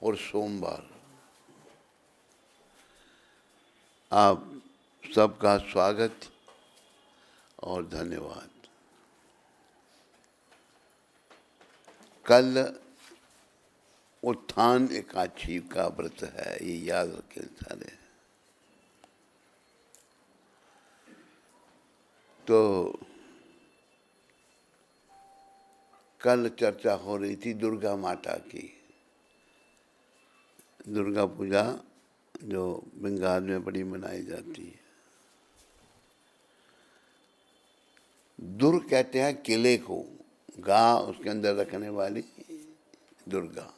और सोमवार। आप सबका स्वागत और धन्यवाद। कल उत्थान एकादशी का व्रत है, ये याद रखें सारे। तो कल चर्चा हो रही थी दुर्गा माता की। दुर्गा पूजा जो बंगाल में बड़ी मनाई जाती है। दुर् कहते हैं किले को, गा उसके अंदर रखने वाली दुर्गा।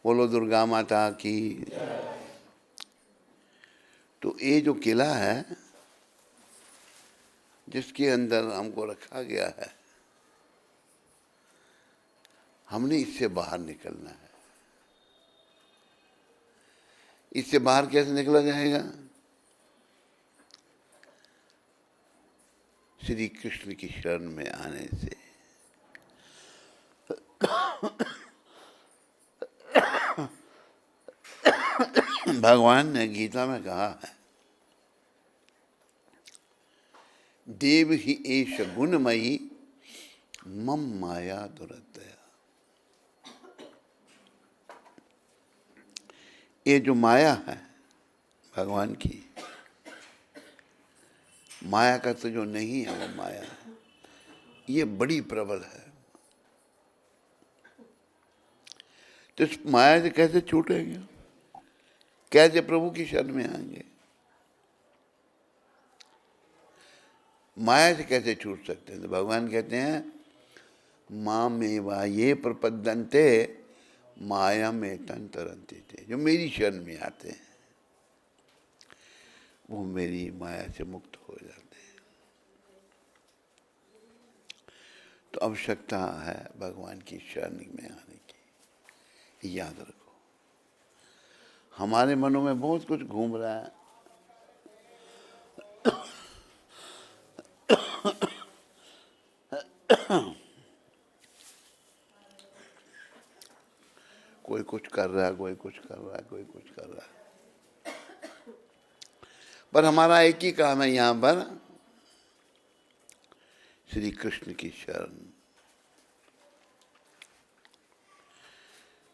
बोलो दुर्गा माता की। तो ये जो किला है जिसके अंदर हमको रखा गया है, हमने इससे बाहर निकलना है। इससे बाहर कैसे निकला जाएगा? श्री कृष्ण की शरण में आने से। भगवान ने गीता में कहा है, देव ही एष गुणमयी मम माया दुरतया। ये जो माया है भगवान की, माया का तो जो नहीं है वो माया है, ये बड़ी प्रबल है। तो इस माया से कैसे छूटेंगे? कैसे प्रभु की शरण में आएंगे? माया से कैसे छूट सकते हैं? तो भगवान कहते हैं, माँ मेवा ये प्रपद्यन्ते माया में तंतरंते थे। जो मेरी शरण में आते हैं वो मेरी माया से मुक्त हो जाते हैं। तो आवश्यकता है भगवान की शरण में आने की। याद रखो, हमारे मनों में बहुत कुछ घूम रहा है। कोई कुछ कर रहा है, कोई कुछ कर रहा है, कोई कुछ कर रहा है, पर हमारा एक ही काम है यहाँ पर, श्री कृष्ण की शरण।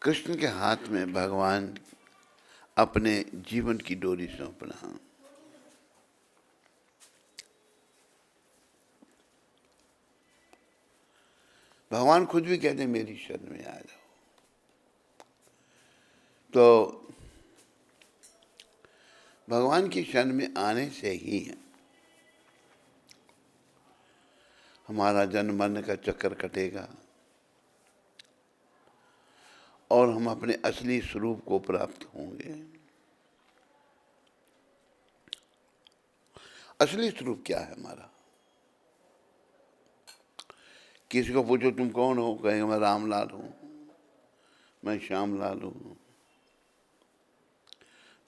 कृष्ण के हाथ में भगवान अपने जीवन की डोरी सौंपना। भगवान खुद भी कहते हैं मेरी शरण में आ जाओ। तो भगवान की शरण में आने से ही हमारा जन्म मरण का चक्कर कटेगा और हम अपने असली स्वरूप को प्राप्त होंगे। असली स्वरूप क्या है हमारा? किसी को पूछो तुम कौन हो, कहेंगे मैं रामलाल हूँ, मैं श्यामलाल हूँ,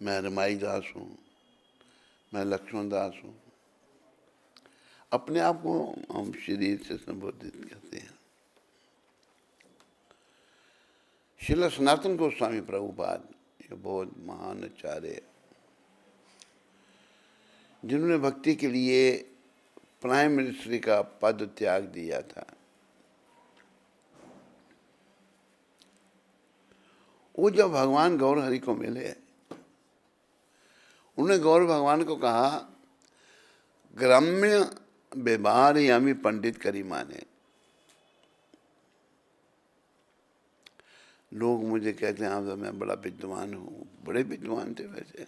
मैं रमाई दास हूँ, मैं लक्ष्मण दास हूँ। अपने आप को हम शरीर से संबोधित करते हैं। श्रील सनातन गोस्वामी प्रभुपाद, ये बहुत महान आचार्य, जिन्होंने भक्ति के लिए प्राइम मिनिस्ट्री का पद त्याग दिया था, वो जब भगवान गौर हरि को मिले, उन्होंने गौर भगवान को कहा, ग्राम्य व्यवहार यामी पंडित करी माने। लोग मुझे कहते हैं तो मैं बड़ा विद्वान हूँ। बड़े विद्वान थे वैसे।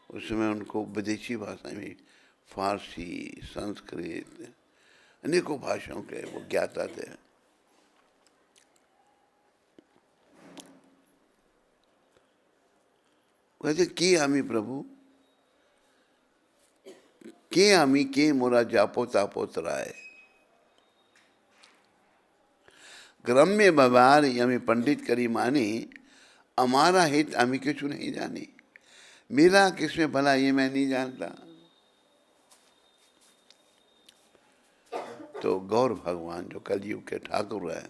उस समय उनको विदेशी भाषा में, फारसी, संस्कृत, अनेकों भाषाओं के वो ज्ञाता थे। कहते कि आमी प्रभु के आमी के मोरा जापो तापो तराए। ग्राम्य व्यवहार यमी पंडित करी मानी, हमारा हित आमी किछु नहीं जानी। मेरा किसमें भला ये मैं नहीं जानता। तो गौर भगवान जो कलयुग के ठाकुर है,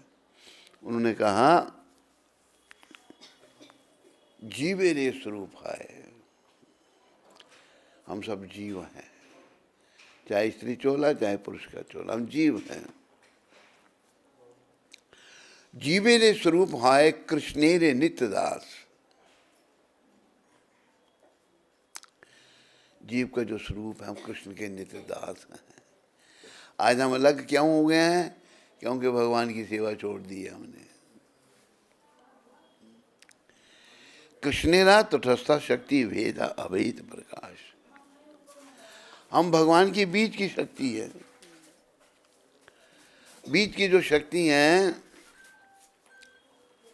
उन्होंने कहा जीवे रे स्वरूप है। हम सब जीव हैं, चाहे स्त्री चोला चाहे पुरुष का चोला, हम जीव हैं। जीवे रे स्वरूप है कृष्णे रे नित्य दास। जीव का जो स्वरूप है हम कृष्ण के नित्य दास हैं। आज हम अलग क्यों हो गए हैं? क्योंकि भगवान की सेवा छोड़ दी है हमने। कृष्णेरा तटस्था शक्ति भेदा अभेद प्रकाश। हम भगवान की बीच की शक्ति है। बीच की जो शक्ति है,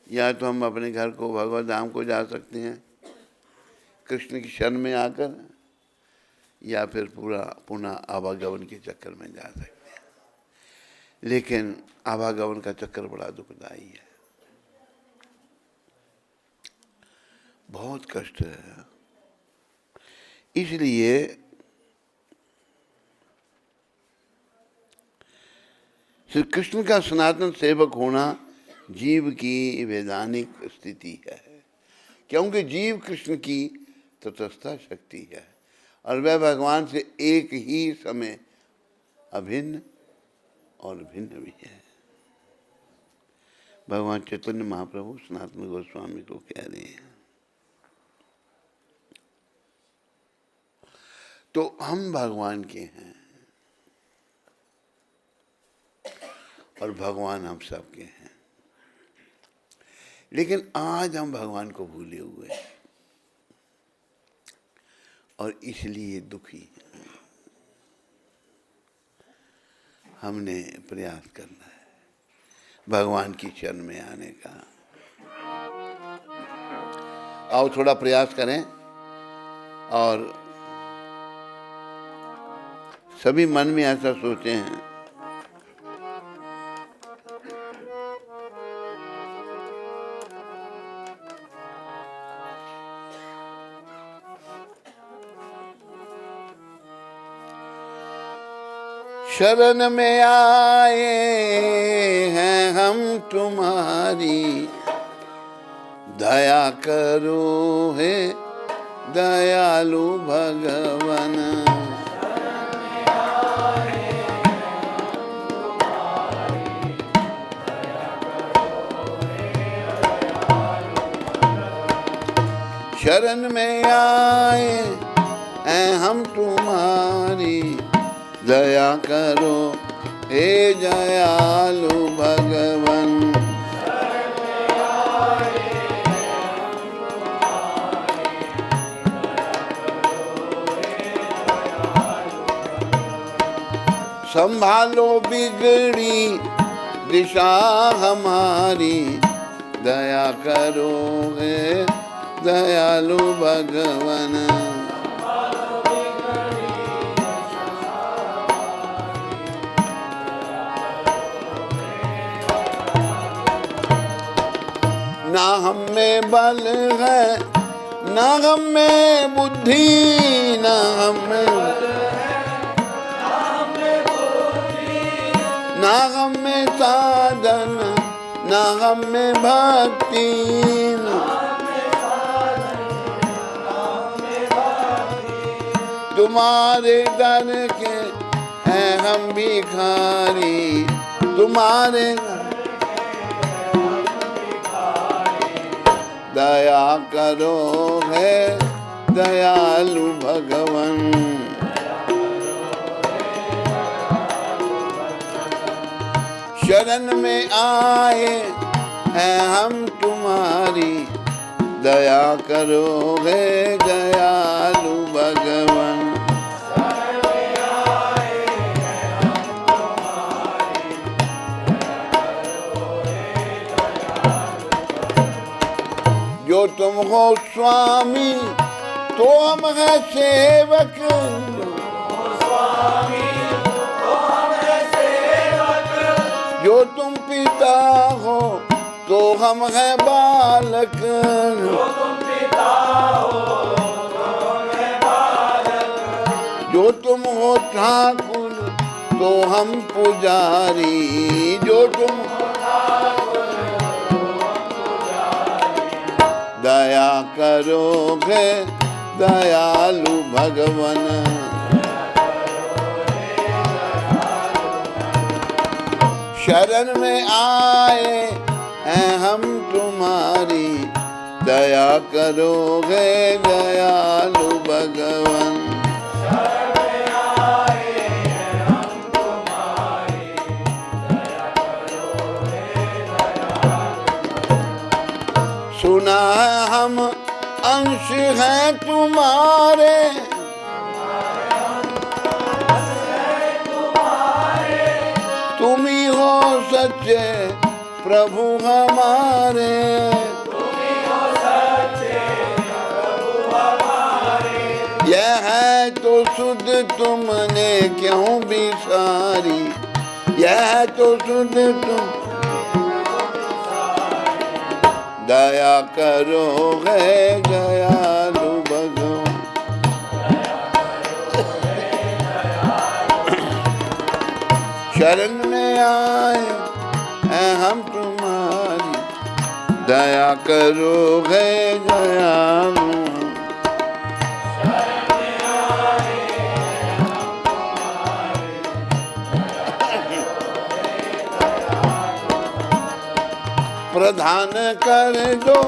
या तो हम अपने घर को भगवत धाम को जा सकते हैं कृष्ण की शरण में आकर, या फिर पूरा पुनः आवागमन के चक्कर में जा सकते हैं। लेकिन आवागमन का चक्कर बड़ा दुखदाई है, बहुत कष्ट है। इसलिए श्री कृष्ण का सनातन सेवक होना जीव की वैधानिक स्थिति है, क्योंकि जीव कृष्ण की तटस्था शक्ति है और वह भगवान से एक ही समय अभिन्न और भिन्न भी है। भगवान चैतन्य महाप्रभु सनातन गोस्वामी को कह रहे हैं। तो हम भगवान के हैं और भगवान हम सब के हैं, लेकिन आज हम भगवान को भूले हुए हैं और इसलिए दुखी हैं। हमने प्रयास करना है भगवान की शरण में आने का। आओ थोड़ा प्रयास करें और सभी मन में ऐसा सोचें हैं, शरण में आए हैं हम तुम्हारी, दया करो हे दयालु भगवान। शरण में आए हैं हम तुम्हारी, दया करो हे दयालु भगवान। संभालो बिगड़ी दिशा हमारी, दया करो हे दयालु भगवान। ना हम में बल है ना हम में बुद्धि, ना हम में ना हम में साधन, ना हम में भक्ति। तुम्हारे दर के हैं हम भिखारी, तुम्हारे दया करो है दयालु भगवान। शरण में आए हैं हम तुम्हारी, दया करो है दयालु भगवान। जो तुम हो स्वामी तो हम हैं सेवक, जो तुम पिता हो तो हम हैं बालक, जो तुम हो ठाकुर तो हम पुजारी, जो तुम दया करोगे दयालु भगवन। शरण में आए हैं हम तुम्हारी, दया करोगे दयालु भगवन। शरण में आए हैं हम तुम्हारी, दया करोगे दयालु। सुना है हम अंश हैं तुम्हारे, तुम ही हो सच्चे प्रभु हमारे। यह है तो सुध तुमने क्यों बिसारी, यह है तो सुध तुम दया करोगे दयालु भगवान। शरण में आए हैं हम तुम्हारी, दया करोगे दयालु। प्रदान कर दो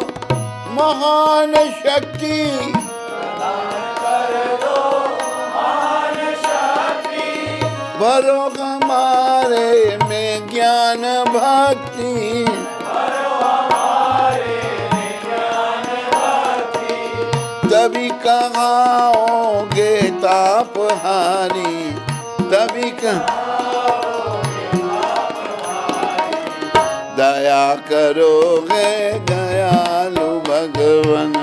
महान शक्ति, भरो हमारे में ज्ञान भक्ति। तभी कहाओगे तापहारी, तभी दया करोगे दयालु भगवन।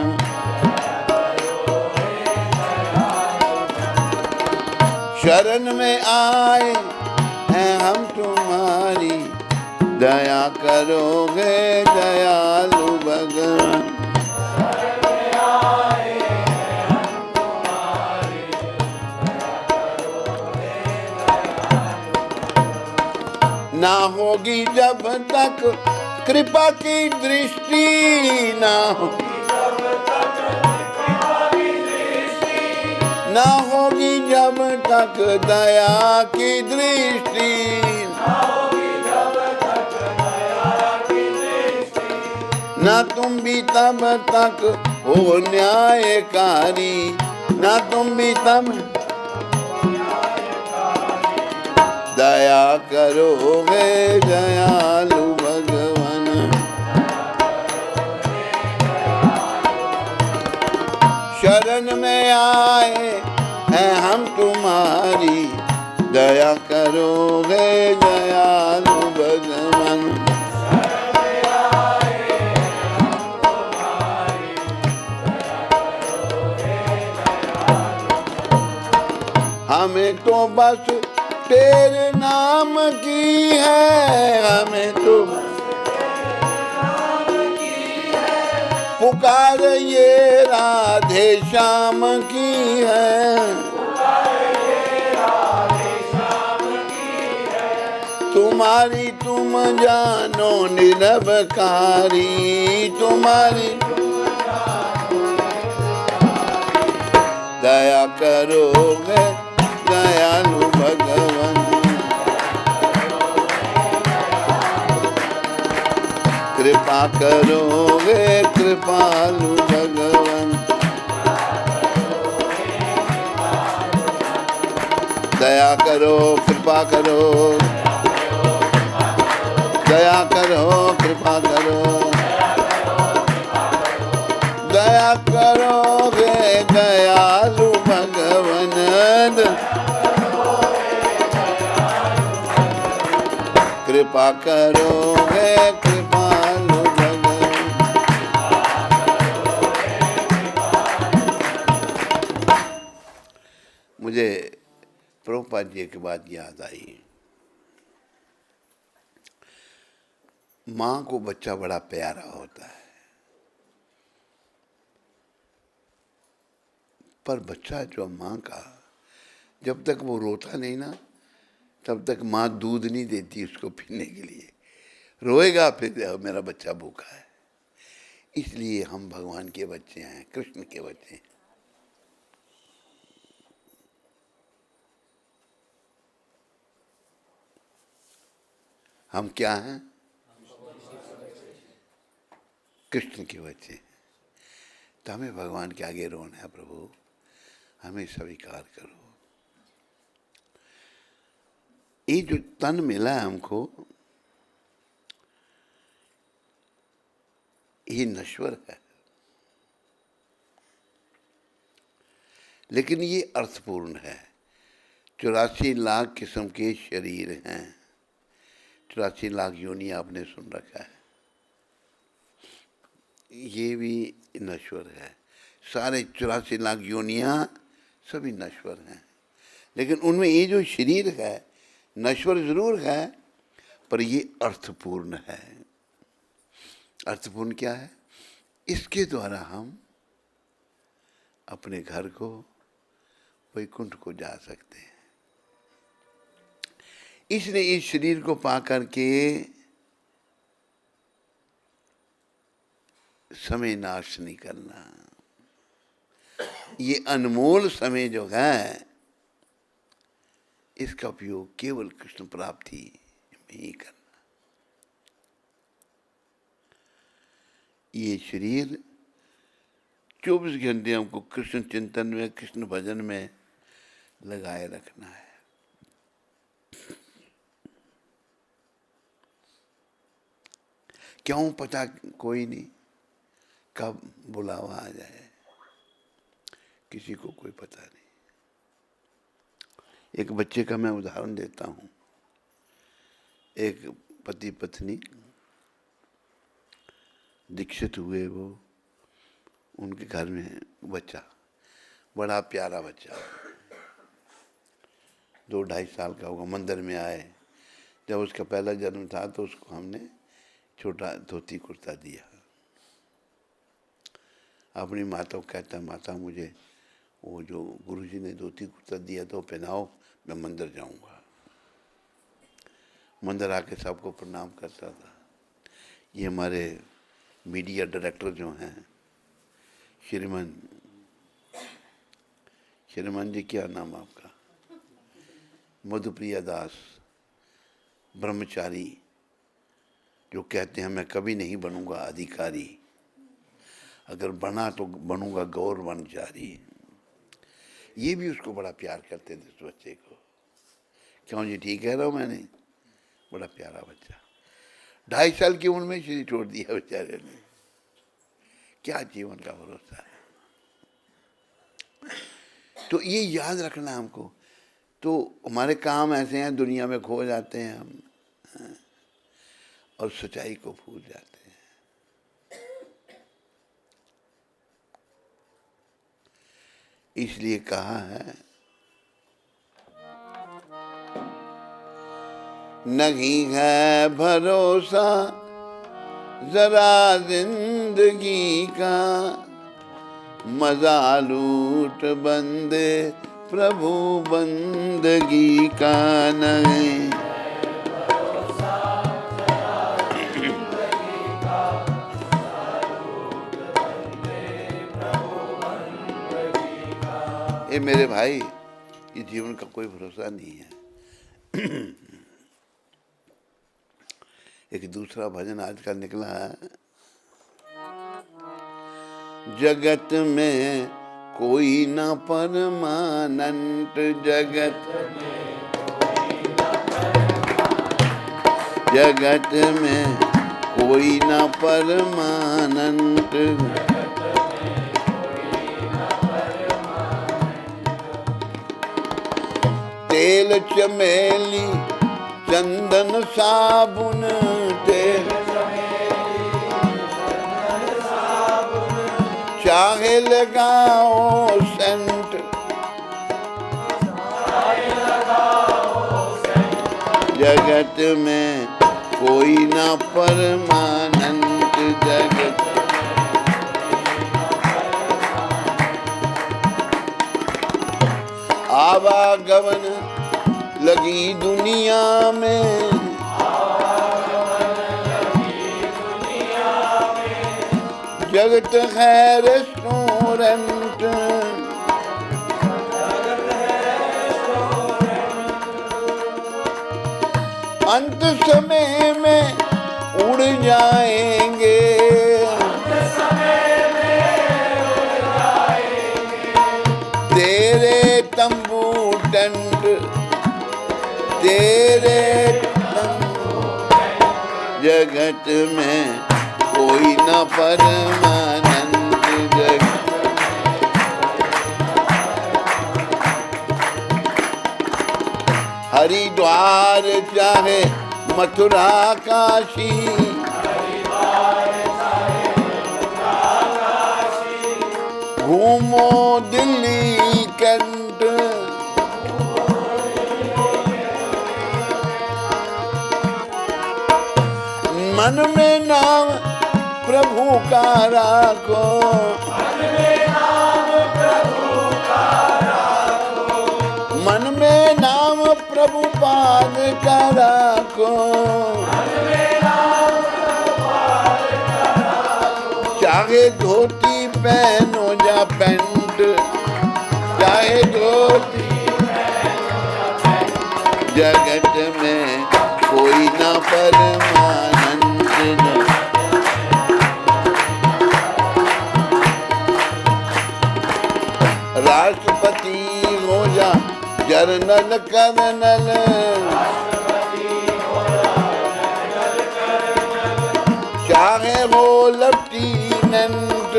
शरण में आए हैं हम तुम्हारी, दया करोगे दयालु भगवन। ना होगी जब तक कृपा की दृष्टि, ना होगी जब तक दया की दृष्टि। ना तुम भी तब तक हो न्यायकारी, ना तुम भी तब दया करोगे दयालु भगवन। शरण में आए हैं हम तुम्हारी, दया करोगे दयालु भगवन। हमें तो बस तेरे नाम की है, हमें तो पुकार ये राधे श्याम की है। तुम्हारी तुम जानो निरवकारी, तुम्हारी दया करोगे दयालु भगवन। कृपा करोगे कृपालु भगवन। दया करो कृपा करो, दया करो कृपा करो, दया करोगे दयालु भगवन। कृपा करोगे कृपालु भगवन। मुझे प्रभुपाद जी की बात याद आई। माँ को बच्चा बड़ा प्यारा होता है, पर बच्चा जो माँ का, जब तक वो रोता नहीं ना, तब तक माँ दूध नहीं देती उसको पीने के लिए। रोएगा फिर मेरा बच्चा भूखा है। इसलिए हम भगवान के बच्चे हैं, कृष्ण के बच्चे हैं। हम क्या हैं? कृष्ण के बच्चे हैं। तो हमें भगवान के आगे रोना है, प्रभु हमें स्वीकार करो। ये जो तन मिला है हमको, ये नश्वर है, लेकिन ये अर्थपूर्ण है। 84 लाख किस्म के शरीर हैं, 84 लाख योनि आपने सुन रखा है, ये भी नश्वर है। सारे 84 लाख योनियां सभी नश्वर हैं, लेकिन उनमें ये जो शरीर है नश्वर जरूर है, पर ये अर्थपूर्ण है। अर्थपूर्ण क्या है? इसके द्वारा हम अपने घर को, वैकुंठ को जा सकते हैं। इसलिए इस शरीर को पा करके समय नाश नहीं करना। ये अनमोल समय जो है, इसका उपयोग केवल कृष्ण प्राप्ति में ही करना। ये शरीर 24 घंटे हमको कृष्ण चिंतन में, कृष्ण भजन में लगाए रखना है। क्यों? पता कोई नहीं कब बुलावा आ जाए, किसी को कोई पता नहीं। एक बच्चे का मैं उदाहरण देता हूँ। एक पति पत्नी दीक्षित हुए, वो उनके घर में बच्चा, बड़ा प्यारा बच्चा, 2-2.5 साल का होगा। मंदिर में आए, जब उसका पहला जन्म था तो उसको हमने छोटा धोती कुर्ता दिया। अपनी माता को कहता, माता मुझे वो जो गुरुजी ने धोती कुर्ता दिया तो पहनाओ, मैं मंदिर जाऊंगा। मंदिर आके सबको प्रणाम करता था। ये हमारे मीडिया डायरेक्टर जो हैं, श्रीमान जी, क्या नाम आपका? मधुप्रिया दास, ब्रह्मचारी, जो कहते हैं मैं कभी नहीं बनूंगा अधिकारी, अगर बना तो बनूंगा गौर वनचारी। ये भी उसको बड़ा प्यार करते थे, उस बच्चे को। क्यों जी, ठीक कह रहा हूँ मैंने? बड़ा प्यारा बच्चा, 2.5 साल की उम्र में शरीर छोड़ दिया बेचारे ने। क्या जीवन का भरोसा है। तो ये याद रखना हमको। तो हमारे काम ऐसे हैं, दुनिया में खो जाते हैं हम, और सच्चाई को भूल जाते हैं। इसलिए कहा है, नहीं है भरोसा जरा जिंदगी का, मजा लूट बंदे प्रभु बंदगी का नहीं। ये मेरे भाई, ये जीवन का कोई भरोसा नहीं है। एक दूसरा भजन आजकल निकला है, जगत में कोई न परमानंत, जगत में कोई न परमानंत, तेल चमेली चंदन साबुन, तेल चाहे लगाओ सेंट, जगत में कोई ना परमानंत, जगत आवागमन लगी दुनिया में, जगत है रेस्टोरेंट, अंत समय में उड़ जाएंगे, तेरे तंबू टेंट, तेरे तंबू, जगत में कोई न परमानंद, जगत हरिद्वार चाहे मथुरा काशी, घूमो दिल्ली कैंट, मन में नाम प्रभु का राखो, मन में नाम प्रभु पाद का राखो, चाहे धोती पहनो या पैंट, चाहे धोती जगत में कोई ना परमानंद, राष्ट्रपति हो जा जर्नल कर्नल, चाहे वो लेफ्टिनेंट,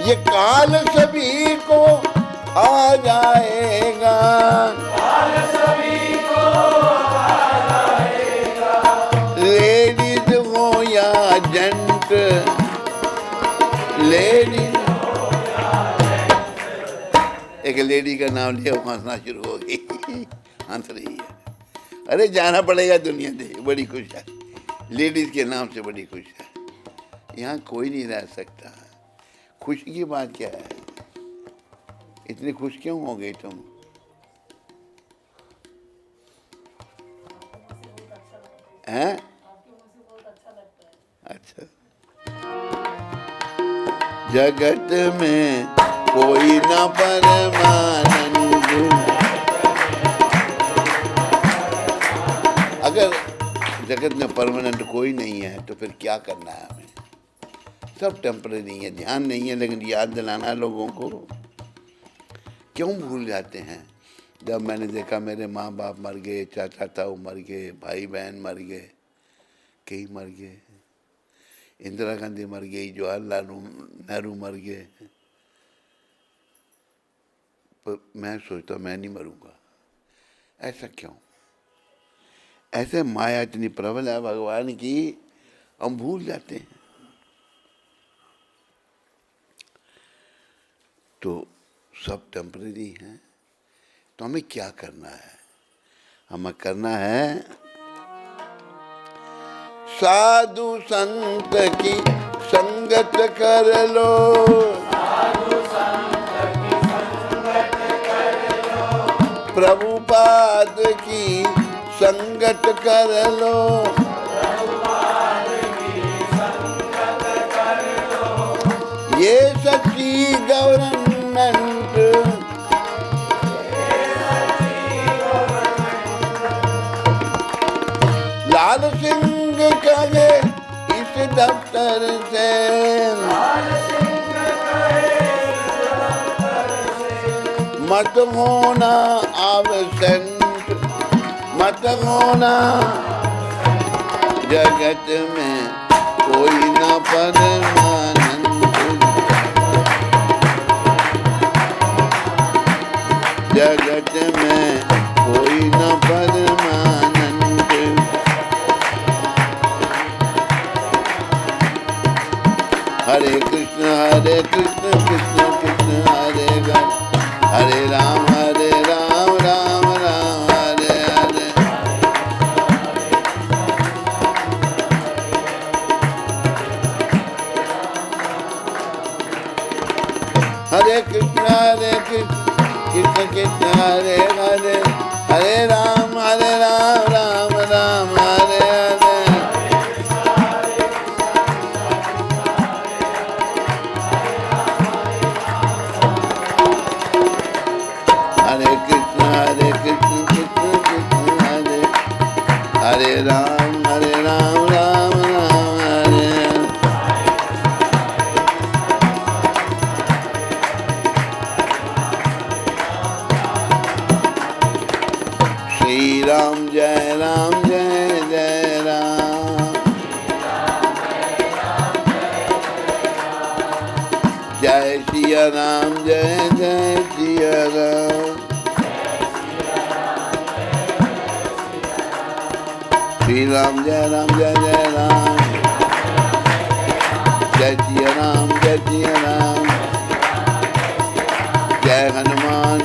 ये काल सभी को आ जाएगा, लेडीज हो या जेंट, लेडीज। एक लेडी का नाम लिया हंसना शुरू हो गई, हंस रही है। अरे जाना पड़ेगा दुनिया से, बड़ी खुश है, लेडीज के नाम से बड़ी खुश है। यहाँ कोई नहीं रह सकता। खुशी की बात क्या है? इतनी खुश क्यों हो गई तुम? हैं? अच्छा, जगत में कोई न परमानंद। अगर जगत में परमानेंट कोई नहीं है तो फिर क्या करना है हमें? सब टेम्परेरी है, ध्यान नहीं है, लेकिन याद दिलाना है लोगों को। क्यों भूल जाते हैं? जब मैंने देखा मेरे माँ बाप मर गए, चाचा ताऊ मर गए, भाई बहन मर गए, कई मर गए, इंदिरा गांधी मर गई, जवाहरलाल नेहरू मर गए, पर मैं सोचता मैं नहीं मरूंगा। ऐसा क्यों? ऐसे माया इतनी प्रबल है भगवान की, हम भूल जाते हैं। तो सब टेम्परेरी हैं, तो हमें क्या करना है? हमें करना है साधु संत की संगत कर लो, प्रभुपाद की संगत कर लो, ये सच्ची गवर्नमेंट, लाल सिंह कहे इस दफ्तर से, मत होना एब्सेंट, मत होना। जगत में कोई न परमानंद, जगत में कोई न परमानंद। हरे कृष्ण कृष्ण कृष्ण हरे हरे राम राम राम हरे हरे। हरे कृष्ण कृष्ण कृष्ण हरे हरे, हरे राम राम राम हरे हरे। हरे राम राम राम हरे श्री राम जय जय राम जय सिया राम जय सिया राम श्री राम जय राम जय राम जय सिया राम जय हनुमान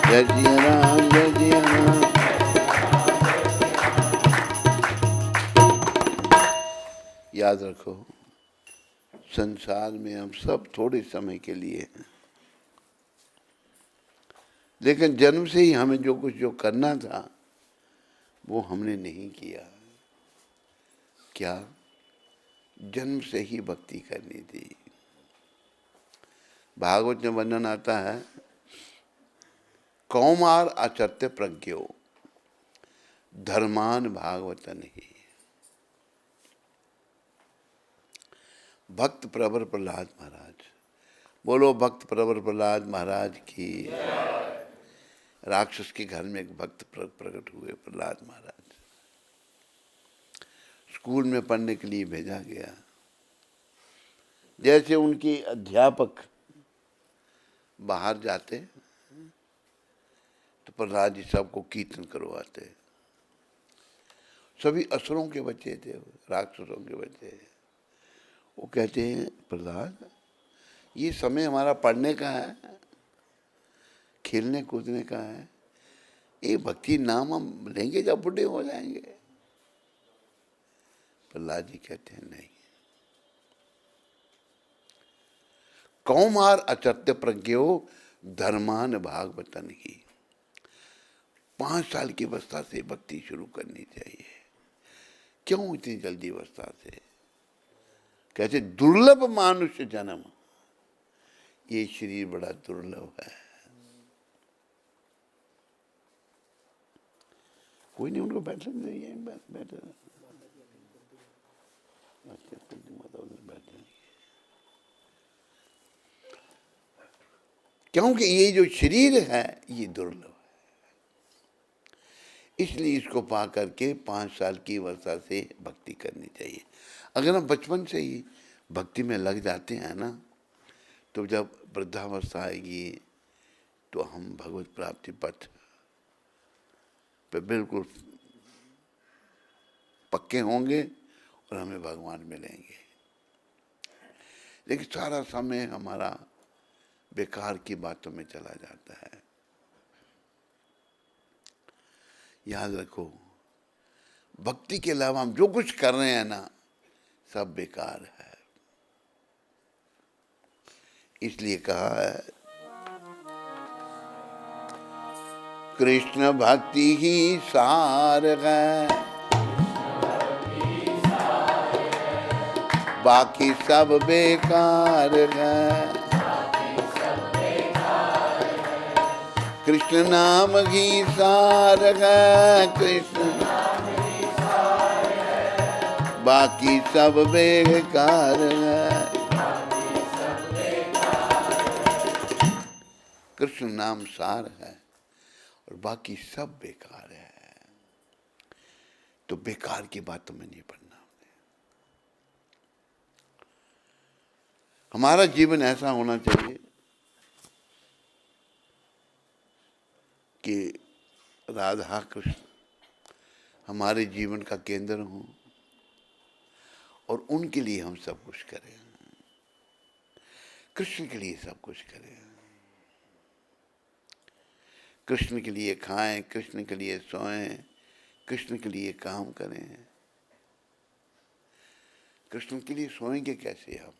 जय सिया राम जय सिया राम। याद रखो, संसार में हम सब थोड़े समय के लिए हैं, लेकिन जन्म से ही हमें जो करना था वो हमने नहीं किया। क्या? जन्म से ही भक्ति करनी थी। भागवत में वर्णन आता है, कौमार आचर्य प्रज्ञो धर्मान भागवतन ही। भक्त प्रवर प्रहलाद महाराज, बोलो भक्त प्रवर प्रहलाद महाराज की। राक्षस के घर में एक भक्त प्रकट हुए, प्रहलाद महाराज। स्कूल में पढ़ने के लिए भेजा गया। जैसे उनके अध्यापक बाहर जाते तो प्रहलाद जी सबको कीर्तन करवाते। सभी असुरों के बच्चे थे, राक्षसों के बच्चे। वो कहते हैं, प्रहलाद ये समय हमारा पढ़ने का है, खेलने कूदने का है, ये भक्ति नाम हम लेंगे जब बुढ़े हो जाएंगे। प्रहलाद जी कहते हैं नहीं। कौमार अचर्य प्रज्ञो धर्मान भागवतन ही। 5 साल की अवस्था से भक्ति शुरू करनी चाहिए। क्यों इतनी जल्दी अवस्था से? कहते दुर्लभ मानुष्य जन्म, ये शरीर बड़ा दुर्लभ है। कोई नहीं, उनको बैठने चाहिए, बैठे क्योंकि ये जो शरीर है ये दुर्लभ है। इसलिए इसको पा करके 5 साल की अवस्था से भक्ति करनी चाहिए। अगर हम बचपन से ही भक्ति में लग जाते हैं ना, तो जब वृद्धावस्था आएगी तो हम भगवत प्राप्ति पथ पे बिल्कुल पक्के होंगे और हमें भगवान मिलेंगे। लेकिन सारा समय हमारा बेकार की बातों में चला जाता है। याद रखो, भक्ति के अलावा हम जो कुछ कर रहे हैं ना, सब बेकार है। इसलिए कहा है, कृष्ण भक्ति ही सार है, बाकी सब बेकार है। कृष्ण नाम ही सार है, कृष्ण बाकी सब बेकार है। कृष्ण नाम सार है और बाकी सब बेकार है। तो बेकार की बातों में नहीं पड़ना हमने। हमारा जीवन ऐसा होना चाहिए कि राधा कृष्ण हमारे जीवन का केंद्र हों और उनके लिए हम सब कुछ करें। कृष्ण के लिए सब कुछ करें। कृष्ण के लिए खाएं, कृष्ण के लिए सोएं, कृष्ण के लिए काम करें। कृष्ण के लिए सोएंगे कैसे हम?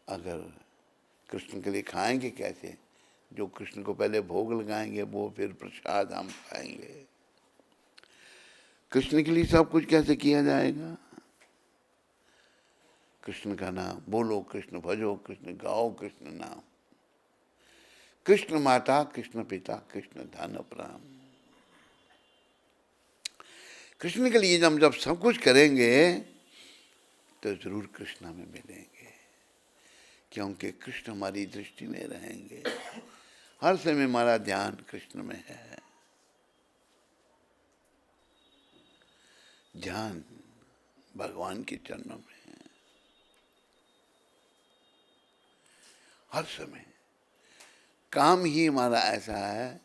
अगर कृष्ण के लिए खाएंगे कैसे? जो कृष्ण को पहले भोग लगाएंगे वो फिर प्रसाद हम खाएंगे। कृष्ण के लिए सब कुछ कैसे किया जाएगा? कृष्ण का नाम बोलो, कृष्ण भजो, कृष्ण गाओ, कृष्ण नाम। कृष्ण माता, कृष्ण पिता, कृष्ण धन प्राण। कृष्ण के लिए हम जब सब कुछ करेंगे तो जरूर कृष्ण हमें मिलेंगे, क्योंकि कृष्ण हमारी दृष्टि में रहेंगे। हर समय हमारा ध्यान कृष्ण में है। ध्यान भगवान के चरणों में है हर समय। काम ही हमारा ऐसा है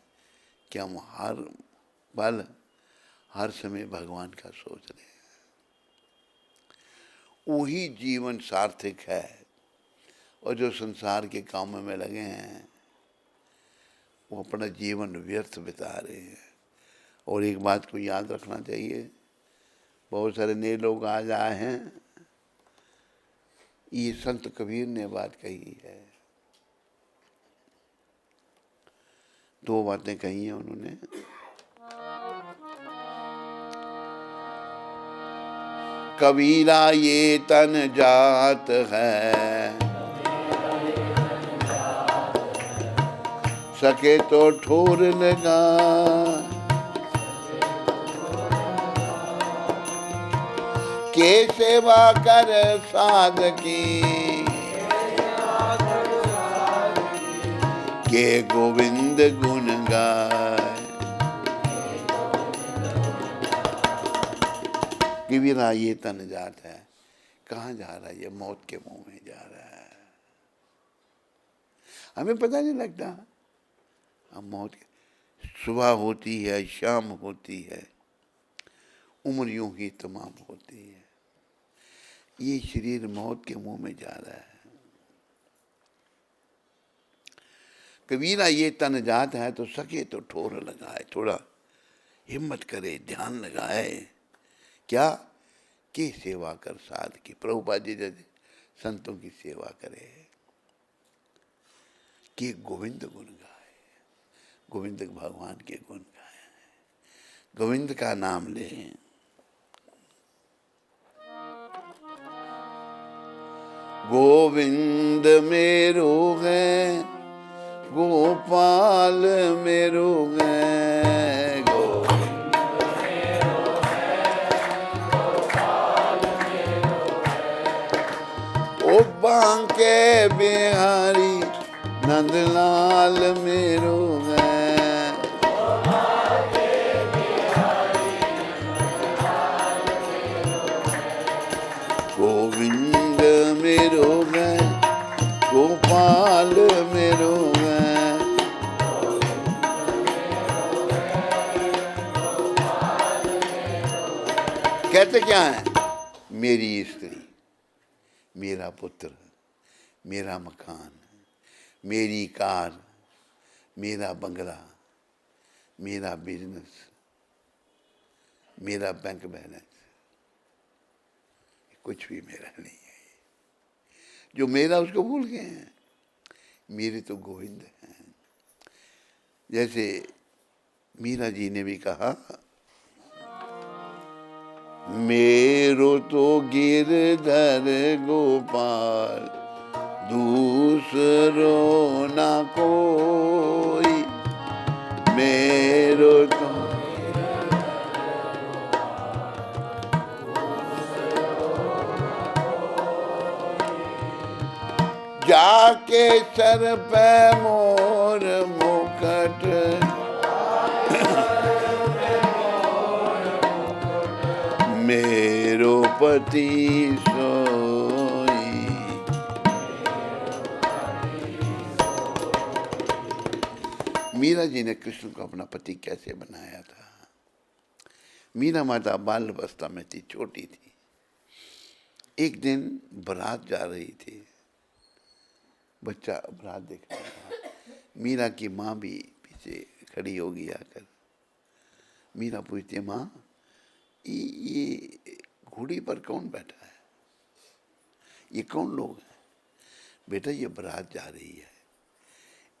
कि हम हर पल हर समय भगवान का सोच रहे हैं। वही जीवन सार्थक है। और जो संसार के कामों में लगे हैं वो अपना जीवन व्यर्थ बिता रहे हैं। और एक बात को याद रखना चाहिए, बहुत सारे नए लोग आज आए हैं, ये संत कबीर ने बात कही है। दो बातें कही हैं उन्होंने। कबीरा ये तन जात है, सके तो ठोर लगा, के सेवा कर साध की, के गोविंद गुण गाय। कबीरा ये तन जात है, कहाँ जा रहा है? ये मौत के मुंह में जा रहा है। हमें पता नहीं लगता। हम मौत, सुबह होती है, शाम होती है, उम्र यूं ही तमाम होती है। ये शरीर मौत के मुंह में जा रहा है। कबीरा ये तन जात है, तो सके तो ठोर लगाए, थोड़ा हिम्मत करे, ध्यान लगाए। क्या? कि सेवा कर साध की। प्रभुपाद जी जैसे संतों की सेवा करे, कि गोविंद गुण गाए, गोविंद भगवान के गुण गाए, गोविंद का नाम लें। गोविंद मेरो है, गोपाल मेरो है, गोविंद मेरो है, गोपाल मेरो है। ओ बांके बिहारी नंदलाल मेरो है, ओ बांके बिहारी नंदलाल मेरो है। गोविंद मेरो है, गोपाल मेरो है। कहते क्या है? मेरी स्त्री, मेरा पुत्र, मेरा मकान, मेरी कार, मेरा बंगला, मेरा बिजनेस, मेरा बैंक बैलेंस, कुछ भी मेरा नहीं है। जो मेरा उसको भूल गए हैं। मेरे तो गोविंद हैं। जैसे मीरा जी ने भी कहा, मेरो तो गिरधर गोपाल, दूसरो ना कोई, मेरो तो जाके सर पे मोर मुकट, मेरो पति सोई। मीरा जी ने कृष्ण को अपना पति कैसे बनाया था? मीरा माता बाल अवस्था में थी, छोटी थी। एक दिन बारात जा रही थी, बच्चा बारात देख रहा था। मीरा की माँ भी पीछे खड़ी होगी आकर। मीरा पूछती है, माँ ये घोड़ी पर कौन बैठा है? ये कौन लोग हैं? बेटा ये बारात जा रही है,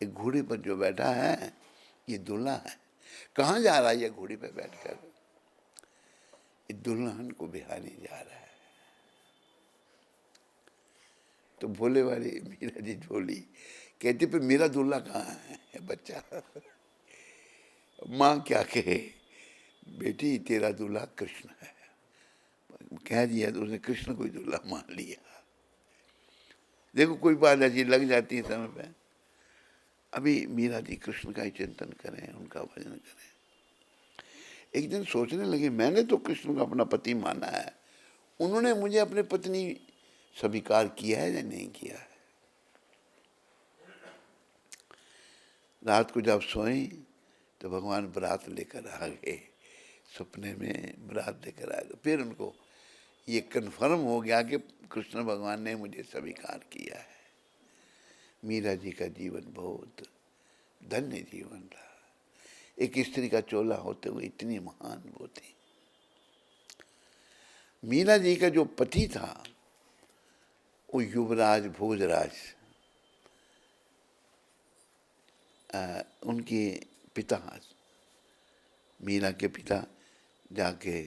एक घोड़े पर जो बैठा है ये दूल्हा है। कहाँ जा रहा है ये घोड़ी पर बैठकर? ये दुल्हन को बिहारने जा रहा है। तो भोले वाली मीरा जी बोली कहती पर मेरा दूल्हा कहाँ है बच्चा। माँ क्या कहे, बेटी तेरा दूल्हा कृष्ण है। कह दिया तो उसने कृष्ण को ही दूल्हा मान लिया। देखो कोई बात ऐसी लग जाती है समय पे। अभी मीरा जी कृष्ण का ही चिंतन करें, उनका भजन करें। एक दिन सोचने लगे, मैंने तो कृष्ण को अपना पति माना है, उन्होंने मुझे अपने पत्नी स्वीकार किया है या नहीं किया है। रात को जब सोई तो भगवान बरात लेकर आ गए, सपने में बरात लेकर आए। तो फिर उनको ये कन्फर्म हो गया कि कृष्ण भगवान ने मुझे स्वीकार किया है। मीरा जी का जीवन बहुत धन्य जीवन रहा। एक स्त्री का चोला होते हुए इतनी महान वो थी। मीरा जी का जो पति था वो युवराज भोजराज, उनके पिता, मीरा के पिता जाके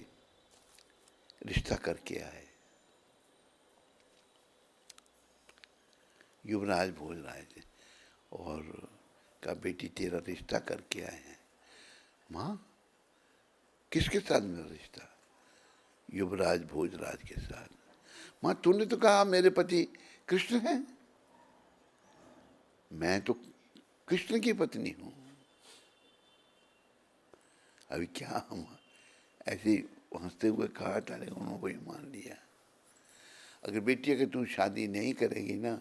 रिश्ता करके आए। युवराज भोजराज और का बेटी तेरा रिश्ता करके आए हैं। माँ किसके साथ मेरा रिश्ता? युवराज भोजराज के साथ। माँ तूने तो कहा मेरे पति कृष्ण हैं, मैं तो कृष्ण की पत्नी हूं। अभी क्या हम ऐसे हंसते हुए कहा था, लेकिन उन्होंने ही मान लिया। अगर बेटी अगर तू शादी नहीं करेगी ना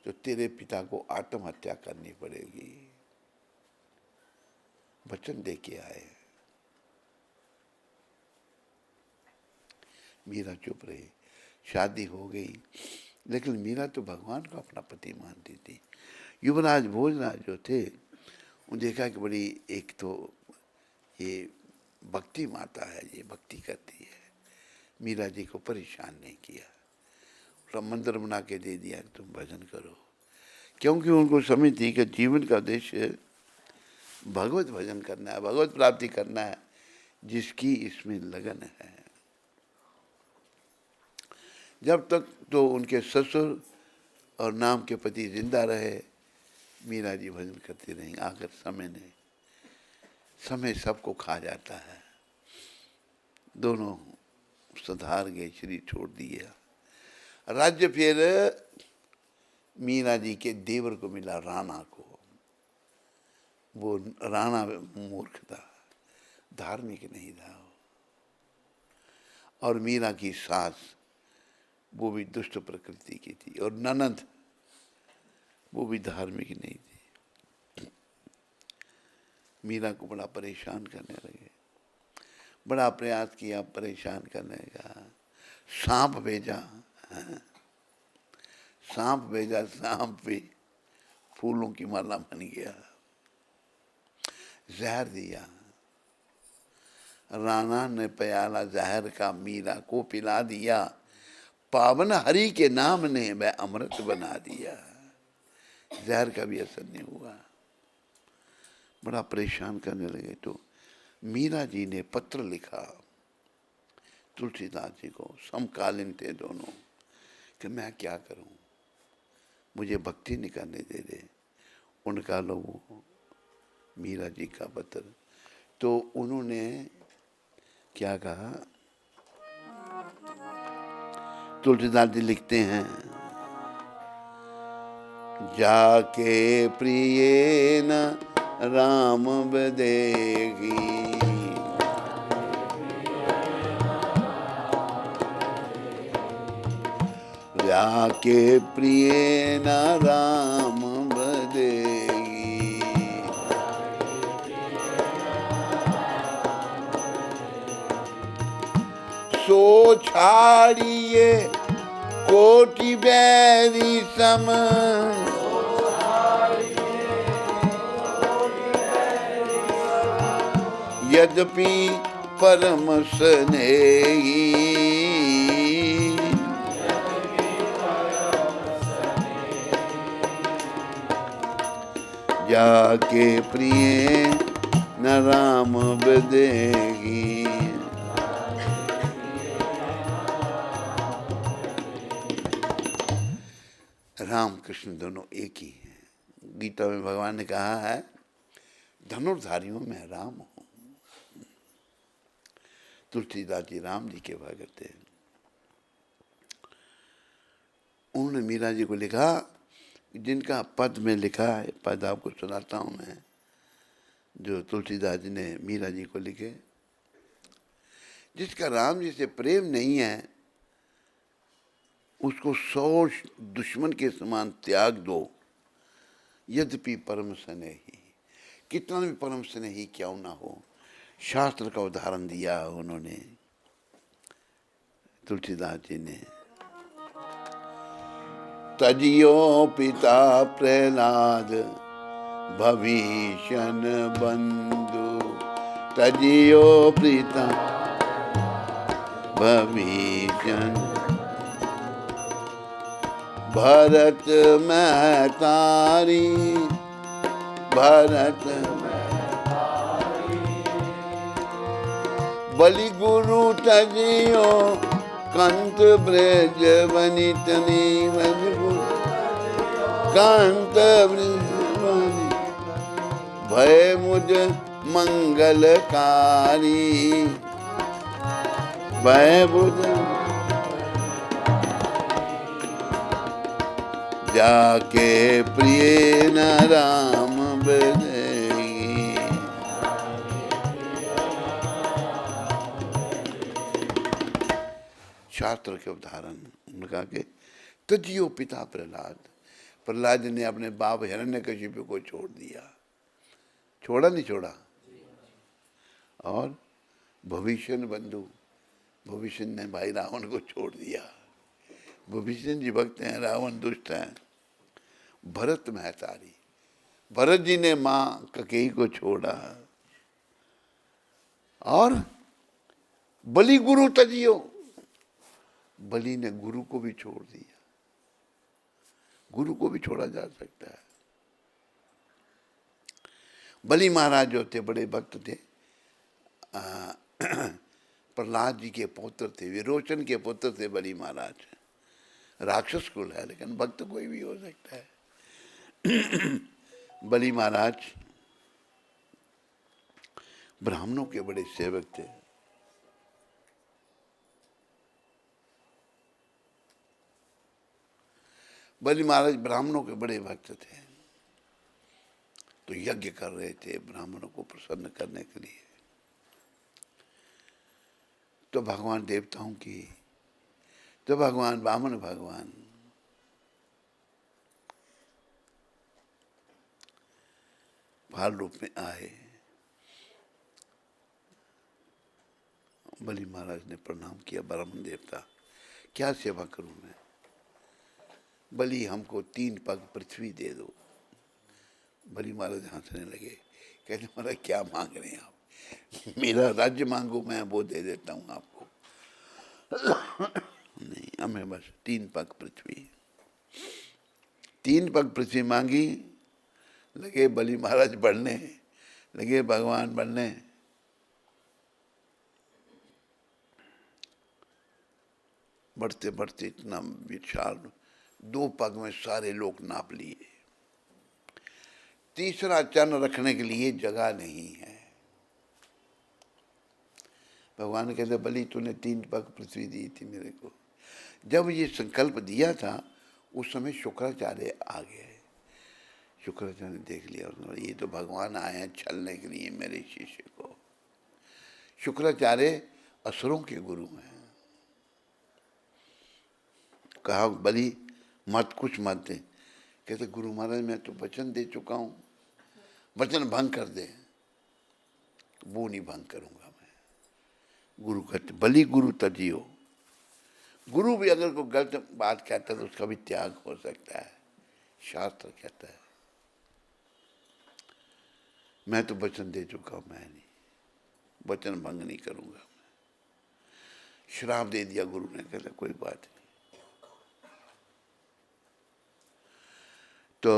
तो तेरे पिता को आत्महत्या करनी पड़ेगी, वचन दे के आए। मीरा चुप रही। शादी हो गई, लेकिन मीरा तो भगवान को अपना पति मानती थी। युवराज भोजराज जो थे, उन्हें देखा कि बड़ी एक तो ये भक्ति माता है, ये भक्ति करती है। मीरा जी को परेशान नहीं किया, उसका मंदिर बना के दे दिया, तुम भजन करो। क्योंकि उनको समझ थी कि जीवन का उद्देश्य भगवत भजन करना है, भगवत प्राप्ति करना है, जिसकी इसमें लगन है। जब तक तो उनके ससुर और नाम के पति जिंदा रहे, मीरा जी भजन करती रही। आखिर समय सबको खा जाता है। दोनों सुधार गए, शरीर छोड़ दिया। राज्य फिर मीरा जी के देवर को मिला, राणा को। वो राणा मूर्ख था, धार्मिक नहीं था। और मीरा की सास वो भी दुष्ट प्रकृति की थी, और ननद वो भी धार्मिक नहीं थी। मीरा को बड़ा परेशान करने लगे, बड़ा प्रयास किया परेशान करने का। सांप भेजा, सांप भी फूलों की माला बन गया। जहर दिया, राणा ने प्याला जहर का मीरा को पिला दिया। पावन हरि के नाम ने वह अमृत बना दिया। जहर का भी असर नहीं हुआ। बड़ा परेशान करने लगे। तो मीरा जी ने पत्र लिखा तुलसीदास जी को, समकालीन थे दोनों, कि मैं क्या करूं, मुझे भक्ति नहीं करने दे रहे। उनका लोगों मीरा जी का पत्र। तो उन्होंने क्या कहा, तुलसीदास जी लिखते हैं, जाके प्रिय न राम बदेगी, जाके प्रिय न राम बदेगी, सो छाड़िए कोटि बैरी सम, यद्यपि परम स्नेही, जाके प्रिय न राम बदेगी। राम कृष्ण दोनों एक ही हैं, गीता में भगवान ने कहा है धनुर्धारियों में राम हूं। तुलसीदास जी राम जी के भगत थे। उन्होंने मीरा जी को लिखा, जिनका पद में लिखा है, पद आपको सुनाता हूं मैं, जो तुलसीदास जी ने मीरा जी को लिखे। जिसका राम जी से प्रेम नहीं है उसको 100 दुश्मन के समान त्याग दो, यद्यपि परम स्नेही, कितना भी परम स्नेही क्यों ना हो। शास्त्र का उदाहरण दिया उन्होंने तुलसीदास जी ने। तजियो पिता प्रहलाद भविष्यन बंधु, तजियो पिता भविष्यन, भरत मैं तारी, भरत बलि गुरु तजियो, कंत ब्रज वनितनी, कांत ब्रज वनि, भय मुझ मंगलकारी, भय बुध जाके प्रिय न राम बनेगी। शास्त्र के उदाहरण उन्होंने कहा कि तजियो पिता प्रहलाद, प्रहलाद ने अपने बाप हिरण्यकशिपु को छोड़ दिया, छोड़ा नहीं छोड़ा। और भविष्य बंधु, भविष्य ने भाई रावण को छोड़ दिया। भविष्य जी भक्त हैं, रावण दुष्ट है। भरत महतारी, भरत जी ने माँ ककेई को छोड़ा। और बलि गुरु तजियो, बलि ने गुरु को भी छोड़ दिया। गुरु को भी छोड़ा जा सकता है। बलि महाराज जो थे बड़े भक्त थे, प्रहलाद जी के पुत्र थे, विरोचन के पुत्र थे बलि महाराज। राक्षस कुल है लेकिन भक्त कोई भी हो सकता है। बलि महाराज ब्राह्मणों के बड़े सेवक थे। बलि महाराज ब्राह्मणों के बड़े भक्त थे, तो यज्ञ कर रहे थे ब्राह्मणों को प्रसन्न करने के लिए। तो भगवान देवताओं की, तो भगवान वामन भगवान भाल रूप में आए। बलि महाराज ने प्रणाम किया, ब्राह्मण देवता क्या सेवा करूं मैं? बलि हमको 3 पग पृथ्वी दे दो। बलि महाराज हंसने लगे, कहते महाराज क्या मांग रहे हैं आप? मेरा राज्य मांगो, मैं वो दे देता हूं आपको। नहीं, हमें बस 3 पग पृथ्वी। 3 पग पृथ्वी मांगी, लगे बलि महाराज बढ़ने, लगे भगवान बढ़ने। बढ़ते बढ़ते इतना विशाल, 2 पग में सारे लोग नाप लिए। तीसरा चरण रखने के लिए जगह नहीं है। भगवान कहते बलि तूने 3 पग पृथ्वी दी थी मेरे को। जब ये संकल्प दिया था उस समय शुक्राचार्य आ गए। शुक्राचार्य ने देख लिया, ये तो भगवान आए हैं छलने के लिए मेरे शिष्य को। शुक्राचार्य असुरों के गुरु हैं। कहा बलि मत, कुछ मत दे। कहते गुरु महाराज मैं तो वचन दे चुका हूं, वचन भंग कर दे। वो नहीं भंग करूंगा मैं। गुरु कहते बलि गुरु तजियो। गुरु भी अगर कोई गलत बात कहता है तो उसका भी त्याग हो सकता है। शास्त्र कहता है मैं तो वचन दे चुका हूं, मैं नहीं, वचन भंग नहीं करूंगा मैं। श्राप दे दिया गुरु ने, कहता कोई बात नहीं। तो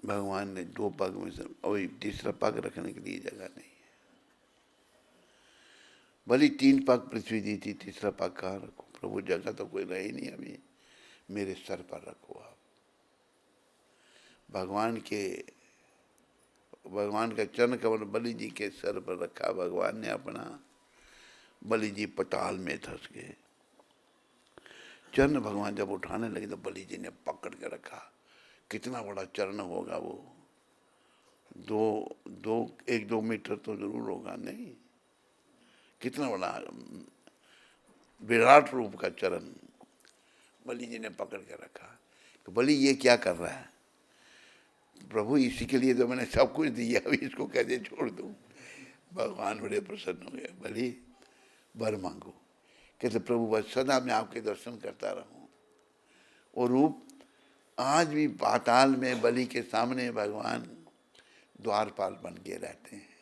भगवान ने 2 पग में से वही तीसरा पग रखने के लिए जगह नहीं है। भली 3 पग पृथ्वी दी थी, तीसरा पग कहाँ रखो? प्रभु जगह तो कोई रही नहीं, अभी मेरे सर पर रखो आप। भगवान का चरण कमल बलि जी के सर पर रखा भगवान ने अपना। बलि जी पताल में धंस गए। चरण भगवान जब उठाने लगे तो बलि जी ने पकड़ के रखा। कितना बड़ा चरण होगा वो, 1-2 मीटर तो जरूर होगा, नहीं? कितना बड़ा विराट रूप का चरण बलि जी ने पकड़ के रखा। तो बलि ये क्या कर रहा है? प्रभु इसी के लिए तो मैंने सब कुछ दिया, अभी इसको कैसे छोड़ दूं? भगवान बड़े प्रसन्न हो गए। बलि वर मांगो। कहते प्रभु बस सदा मैं आपके दर्शन करता रहूं। और रूप आज भी पाताल में बलि के सामने भगवान द्वारपाल बन के रहते हैं।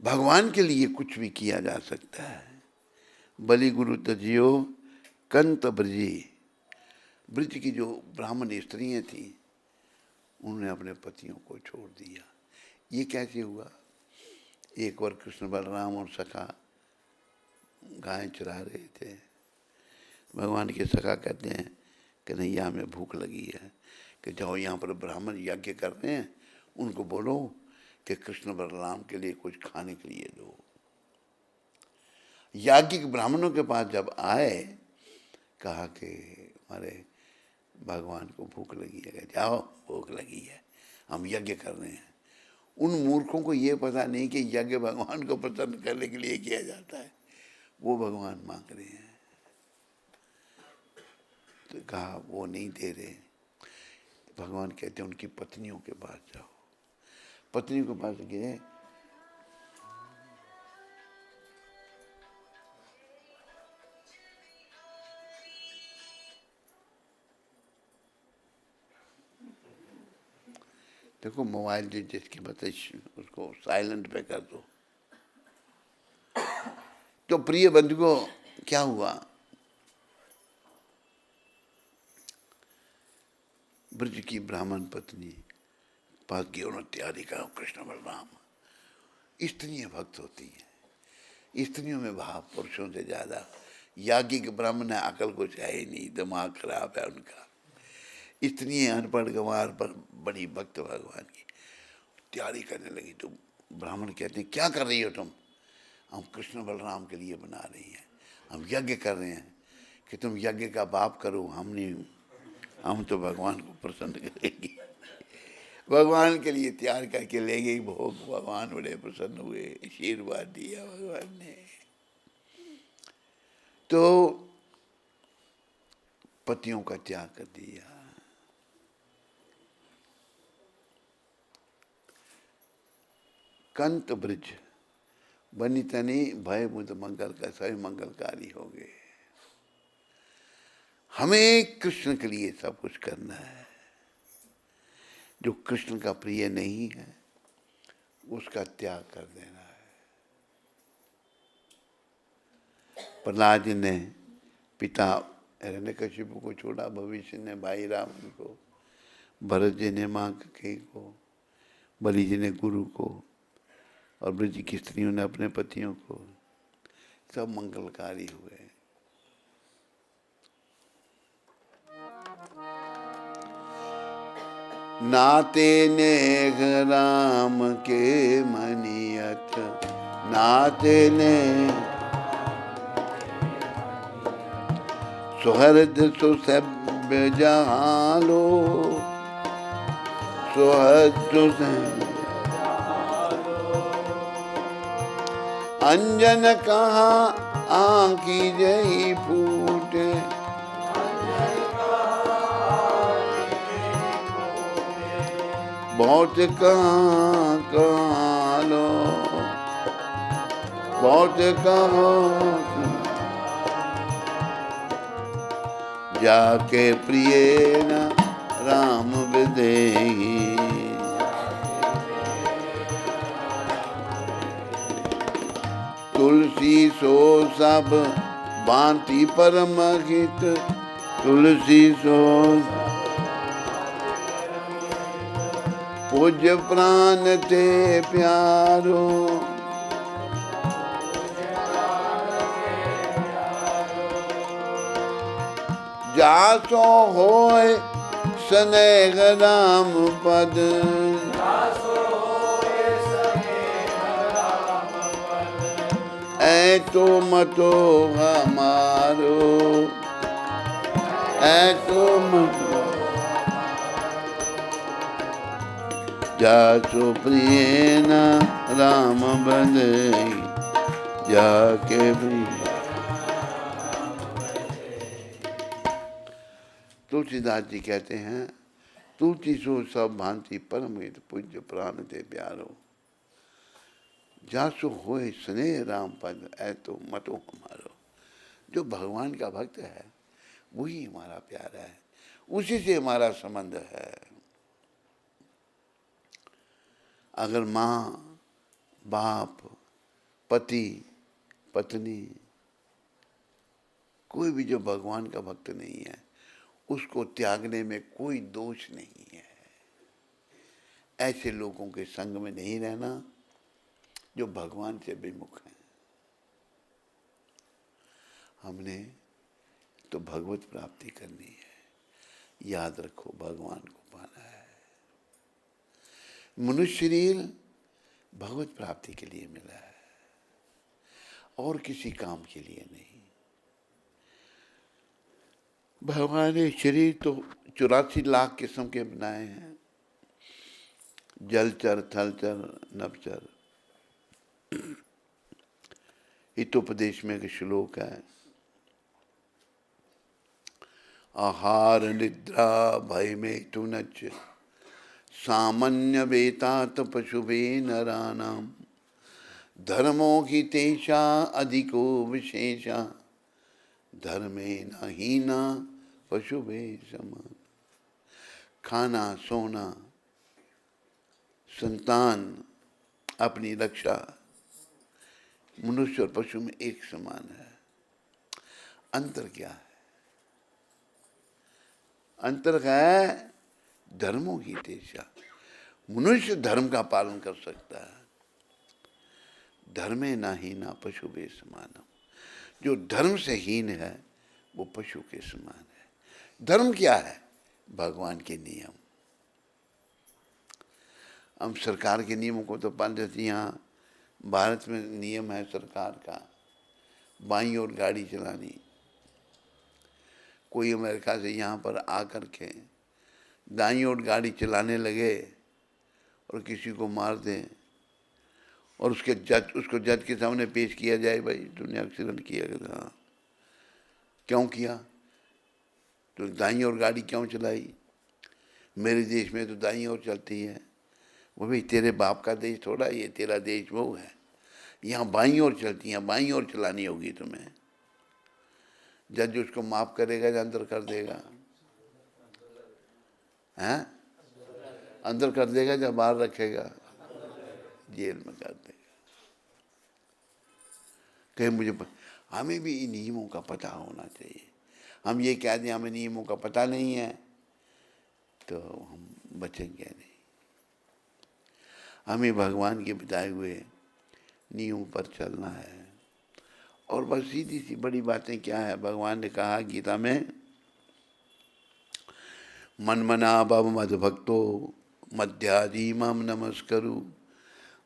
भगवान के लिए कुछ भी किया जा सकता है। बलि गुरु तजियो कंत ब्रजी। ब्रज की जो ब्राह्मण स्त्रियां थी उन्होंने अपने पतियों को छोड़ दिया। ये कैसे हुआ? एक बार कृष्ण बलराम और सखा गाय चरा रहे थे। भगवान के सखा कहते हैं कि नहीं, यहाँ में भूख लगी है, कि जाओ यहाँ पर ब्राह्मण यज्ञ कर रहे हैं, उनको बोलो कि कृष्ण बलराम के लिए कुछ खाने के लिए दो। याज्ञिक ब्राह्मणों के पास जब आए, कहा कि हमारे भगवान को भूख लगी है। जाओ, भूख लगी है, हम यज्ञ कर रहे हैं। उन मूर्खों को ये पता नहीं कि यज्ञ भगवान को प्रसन्न करने के लिए किया जाता है। वो भगवान मांग रहे हैं, तो कहा वो नहीं दे रहे। भगवान कहते हैं उनकी पत्नियों के पास जाओ। पत्नियों के पास गए, देखो मोबाइल जिसकी बताइए उसको साइलेंट पे कर दो। तो प्रिय बंधुओं, क्या हुआ? ब्रज की ब्राह्मण पत्नी पास गई, उन्होंने तैयारी करा। कृष्ण बलराम, स्त्रियां भक्त होती हैं, स्त्रियों में भाव पुरुषों से ज्यादा। याज्ञिक ब्राह्मण है, अकल कुछ है ही नहीं, दिमाग खराब है उनका। स्त्रियां अनपढ़ गंवार पर बड़ी भक्त भगवान की तैयारी करने लगी। तो ब्राह्मण कहते हैं क्या कर रही हो तुम? हम कृष्ण बलराम के लिए बना रही हैं, हम यज्ञ कर रहे हैं। कि तुम यज्ञ का बाप करो, हम नहीं, हम तो भगवान को प्रसन्न करेंगे। भगवान के लिए तैयार करके ले गई भोग। भगवान बड़े प्रसन्न हुए, आशीर्वाद दिया भगवान ने। तो पतियों का त्याग कर दिया। कंत ब्रज बनी तनी भय मुद मंगल का, सभी मंगलकारी हो गए। हमें कृष्ण के लिए सब कुछ करना है। जो कृष्ण का प्रिय नहीं है उसका त्याग कर देना है। प्रहलाद ने पिता हिरण्यकशिपु को छोड़ा, भविष्य ने भाई रावण को, भरत जी ने माँ कई को, बलि जी ने गुरु को, और ब्रज की स्त्रियों ने अपने पतियों को। सब मंगलकारी हुए। नाते नेघ राम के मनियत, नाते ने सुहृद सुसभ्य जालो, सुहृद अंजन कहाँ आँखी जही फूटे, बहुत कहाँ कालो, बहुत कहाँ जाके प्रिय न राम विदेही, तुलसी सो सब भांति परम हित, तुलसी सो पूज्य प्राण ते प्यारो, जासो होय स्नेह राम पद, ऐ तो मतो हमारो, ऐ तो मतो जासो प्रिय न राम बदई, जाके प्रिय। तुलसीदास जी कहते हैं, तुलसी सो सब भांति परम हित पूज्य प्राण दे प्यारो, जासु होए स्नेह राम पद, ऐ तो मतो हमारो। जो भगवान का भक्त है वही हमारा प्यारा है, उसी से हमारा संबंध है। अगर माँ, बाप, पति, पत्नी, कोई भी जो भगवान का भक्त नहीं है, उसको त्यागने में कोई दोष नहीं है। ऐसे लोगों के संग में नहीं रहना जो भगवान से विमुख हैं। हमने तो भगवत प्राप्ति करनी है, याद रखो भगवान को पाना है। मनुष्य शरीर भगवत प्राप्ति के लिए मिला है और किसी काम के लिए नहीं। भगवान ने शरीर तो 84 लाख किस्म के बनाए हैं, जलचर, थलचर, नभचर। हितोपदेश में एक श्लोक है, आहार निद्रा भय में तुनच, सामान्य वेतात पशुभे नरानाम, धर्मो की तेषा अधिको विशेषा, धर्मे न हीना पशुभे समान। खाना, सोना, संतान, अपनी रक्षा मनुष्य और पशु में एक समान है। अंतर क्या है? अंतर है धर्मों की तेषा। मनुष्य धर्म का पालन कर सकता है, धर्मे ना हीना पशु बे समानम। जो धर्म से हीन है वो पशु के समान है। धर्म क्या है? भगवान के नियम। हम सरकार के नियमों को तो पालन, यहाँ भारत में नियम है सरकार का, बाईं ओर गाड़ी चलानी। कोई अमेरिका से यहाँ पर आकर के दाईं ओर गाड़ी चलाने लगे और किसी को मार दें और उसको जज के सामने पेश किया जाए, भाई तूने एक्सीडेंट किया। हाँ, क्यों किया? तो दाईं ओर गाड़ी क्यों चलाई? मेरे देश में तो दाईं ओर चलती है। वो भाई तेरे बाप का देश थोड़ा, ये तेरा देश वो है, यहाँ बाईं ओर चलती है, बाईं ओर चलानी होगी तुम्हें। जज उसको माफ करेगा या अंदर कर देगा? हैं? अंदर कर देगा या बाहर रखेगा? जेल में कर देगा। कहीं हमें भी इन नियमों का पता होना चाहिए। हम ये कह दें हमें नियमों का पता नहीं है तो हम बचेंगे नहीं। हमें भगवान के बताए हुए नियमों पर चलना है। और बस सीधी सी बड़ी बातें क्या है, भगवान ने कहा गीता में, मन मना भव मद भक्तो मध्याजी माम नमस्करु,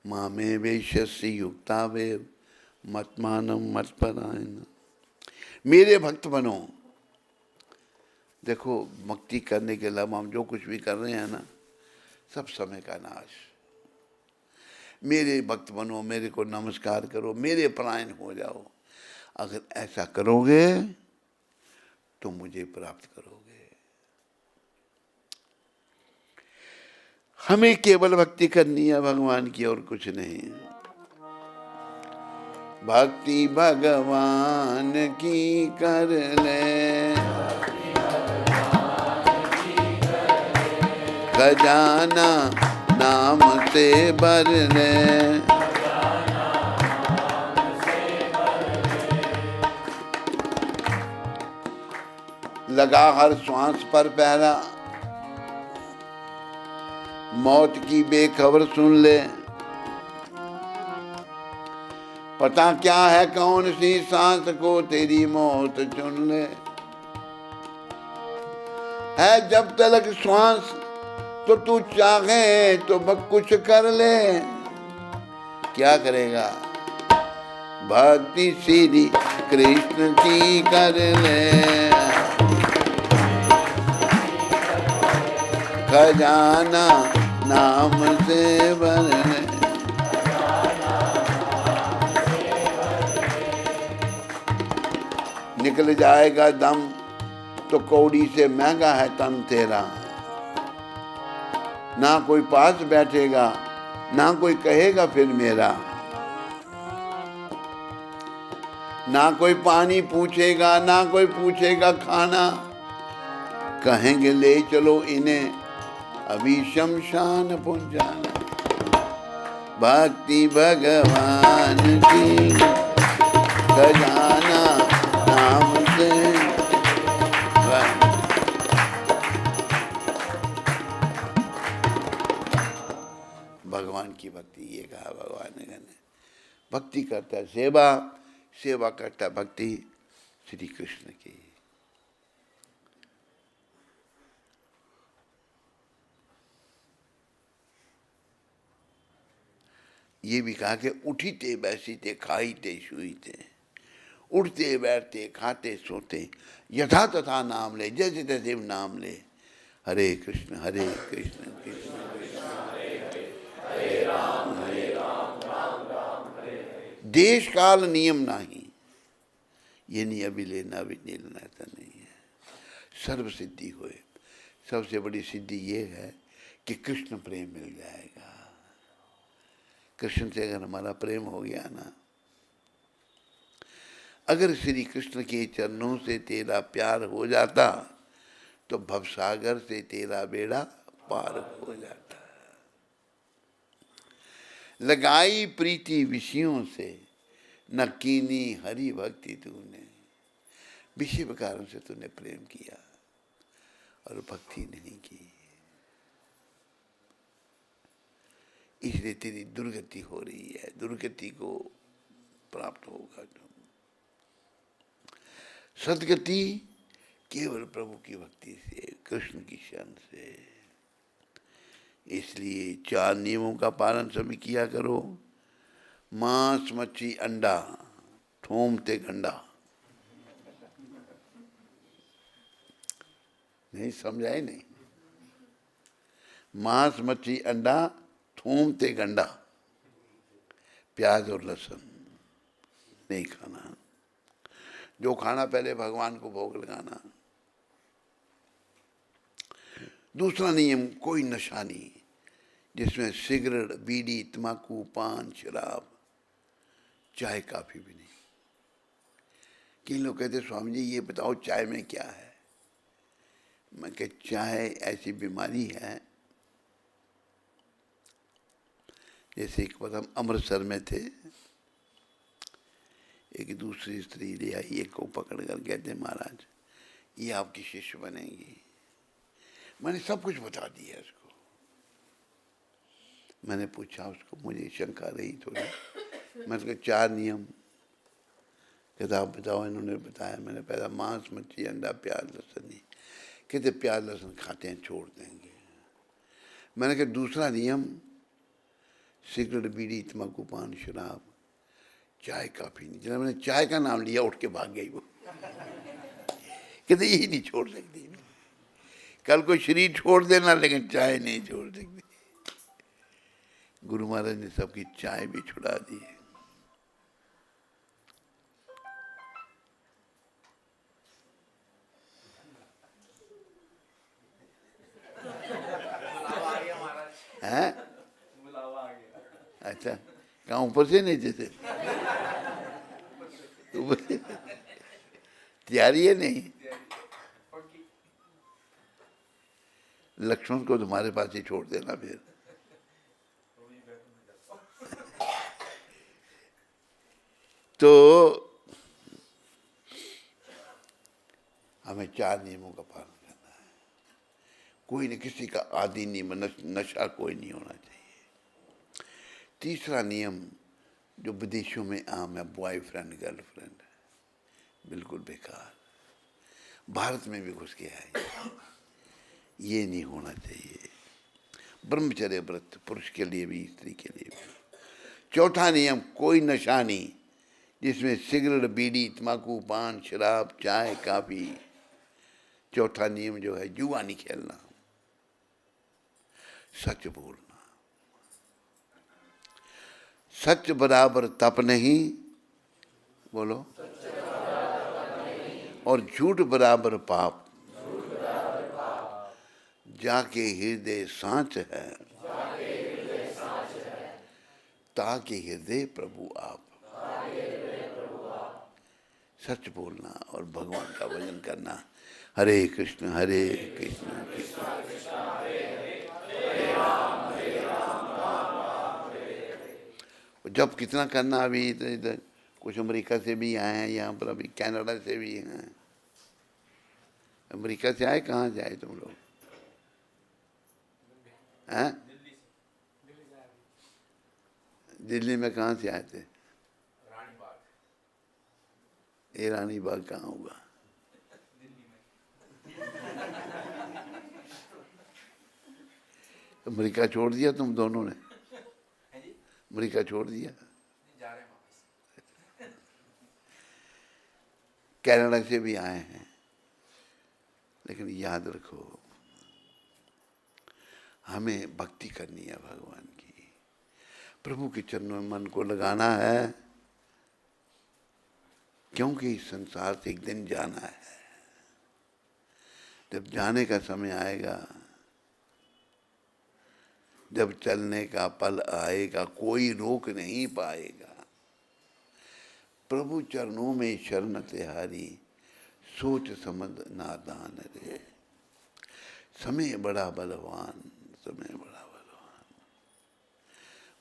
मामे वैश्यस्य युक्ता वे मतमानम मतपरायण। मेरे भक्त बनो। देखो, भक्ति करने के अलावा हम जो कुछ भी कर रहे हैं ना, सब समय का नाश। मेरे भक्त बनो, मेरे को नमस्कार करो, मेरे परायण हो जाओ। अगर ऐसा करोगे तो मुझे प्राप्त करोगे। हमें केवल भक्ति करनी है भगवान की, और कुछ नहीं। भक्ति भगवान की कर ले, खजाना नाम से भर ले। लगा हर श्वास पर पहरा, मौत की बेखबर सुन ले। पता क्या है कौन सी सांस को तेरी मौत चुन ले। है जब तलक श्वास, तो तू चाहे तो कुछ कर ले। क्या करेगा? भक्ति श्री कृष्ण की कर ले। खजाना नाम से भर ले। निकल जाएगा दम तो कौड़ी से महंगा है तन तेरा। ना कोई पास बैठेगा, ना कोई कहेगा फिर मेरा। ना कोई पानी पूछेगा, ना कोई पूछेगा खाना। कहेंगे ले चलो इन्हें अभी शमशान पहुंचाना। भक्ति भगवान की खजाना नाम से। भगवान की भक्ति, ये कहा भगवान ने। भक्ति करता है सेवा, सेवा करता है भक्ति श्री कृष्ण की। ये भी कहा कि उठी ते बैसी ते खाई ते शुई ते। उठते बैठते खाते सोते यथा तथा नाम ले, जैसे तैसे नाम ले। हरे कृष्ण कृष्ण कृष्ण हरे राम राम राम हरे हरे। देश काल नियम नहीं, ये नहीं अभी लेना अभी नहीं लेना, ऐसा नहीं है। सर्व सिद्धि होए। सबसे बड़ी सिद्धि ये है कि कृष्ण प्रेम मिल जाएगा। कृष्ण से अगर हमारा प्रेम हो गया ना, अगर श्री कृष्ण के चरणों से तेरा प्यार हो जाता तो भवसागर से तेरा बेड़ा पार हो जाता। लगाई प्रीति विषयों से, न कीनी हरि भक्ति तूने। विषय कारण से तूने प्रेम किया और भक्ति नहीं की, इसलिए तेरी दुर्गति हो रही है। दुर्गति को प्राप्त होगा तुम। सदगति केवल प्रभु की भक्ति से, कृष्ण की शरण से। इसलिए 4 नियमों का पालन सभी किया करो। मांस मच्छी अंडा थोम ते गंडा। नहीं समझाए? नहीं। मांस मच्छी अंडा थोम ते गंडा, प्याज और लहसुन नहीं खाना। जो खाना पहले भगवान को भोग लगाना। दूसरा नियम, कोई नशा नहीं, जिसमें सिगरेट बीड़ी तंबाकू पान शराब चाय काफी भी नहीं। किन लोग कहते स्वामी जी ये बताओ चाय में क्या है। मैं कह चाय ऐसी बीमारी है, जैसे एक बार हम अमृतसर में थे, एक दूसरी स्त्री ले आई, एक को पकड़ कर कहते महाराज ये आपकी शिष्य बनेगी। मैंने सब कुछ बता दिया उसको। मैंने पूछा उसको, मुझे शंका रही थोड़ी। मैंने उसके 4 नियम कहते आप बताओ। इन्होंने बताया। मैंने पहला मांस मच्छी अंडा प्याज लहसुन नहीं। कहते प्याज लहसुन खाते हैं छोड़ देंगे। मैंने कहा दूसरा नियम, सिगरेट बीड़ी तंबाकू पान शराब चाय काफी नहीं। जब मैंने चाय का नाम लिया उठ के भाग गई वो। कहते यही नहीं छोड़ सकती। कल को शरीर छोड़ देना लेकिन चाय नहीं छोड़ सकती। गुरु महाराज ने सबकी चाय भी छुड़ा दी है। हैं? अच्छा, कहाँ ऊपर से नीचे से? तैयारी है नहीं? लक्ष्मण को तुम्हारे पास ही छोड़ देना फिर। तो हमें 4 नियमों का पालन करना है। कोई न किसी का आदि नियम, नशा कोई नहीं होना चाहिए। तीसरा नियम जो विदेशों में आम है, बॉयफ्रेंड गर्लफ्रेंड, बिल्कुल बेकार। भारत में भी घुस गया है। ये नहीं होना चाहिए। ब्रह्मचर्य व्रत पुरुष के लिए भी स्त्री के लिए भी। चौथा नियम, कोई नशा नहीं जिसमें सिगरेट, बीड़ी, तम्बाकू, पान, शराब, चाय, काफी। चौथा नियम जो है, जुआ नहीं खेलना, सच बोलना। सच बराबर तप नहीं, बोलो, और झूठ बराबर पाप। जाके हृदय सांच है, ताके हृदय प्रभु आप। सच बोलना और भगवान का भजन करना। हरे कृष्ण कृष्ण कृष्ण जब कितना करना। अभी इधर इधर कुछ अमेरिका से भी आए हैं, यहाँ पर अभी कनाडा से भी हैं। अमेरिका से आए, कहाँ से आए तुम लोग? हैं? दिल्ली में कहाँ से आए थे? ये रानी बाग कहाँ होगा? अमेरिका छोड़ दिया तुम दोनों ने? अमेरिका छोड़ दिया? कनाडा से भी आए हैं। लेकिन याद रखो, हमें भक्ति करनी है भगवान की, प्रभु के चरणों में मन को लगाना है, क्योंकि इस संसार से एक दिन जाना है। जब जाने का समय आएगा, जब चलने का पल आएगा, कोई रोक नहीं पाएगा। प्रभु चरणों में शरण तिहारी, सोच समझ नादान रे। समय बड़ा बलवान, समय बड़ा बलवान।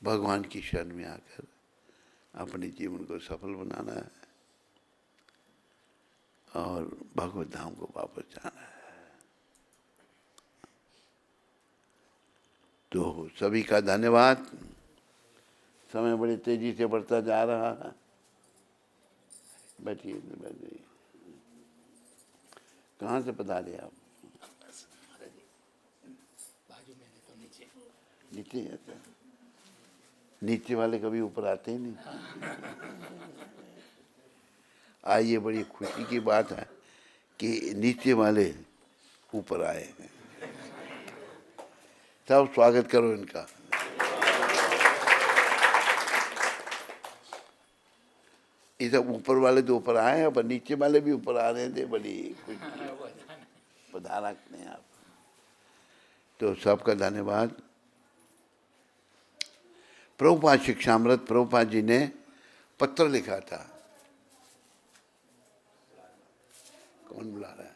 भगवान की शरण में आकर अपने जीवन को सफल बनाना है और भगवत धाम को वापस जाना है। तो सभी का धन्यवाद। समय बड़ी तेजी से बढ़ता जा रहा है। बैठिए, बैठिए। कहाँ से पधारे आप? नीचे आते हैं। नीचे वाले कभी ऊपर आते ही नहीं। आइए, बड़ी खुशी की बात है कि नीचे वाले ऊपर आए हैं। सब स्वागत करो इनका। ये सब ऊपर वाले तो ऊपर आए हैं, पर नीचे वाले भी ऊपर आ रहे थे। बड़ी खुशी, पधारा ने आप। तो सबका धन्यवाद। प्रभुपाद शिक्षामृत, प्रभुपाद जी ने पत्र लिखा था। कौन बुला रहा है?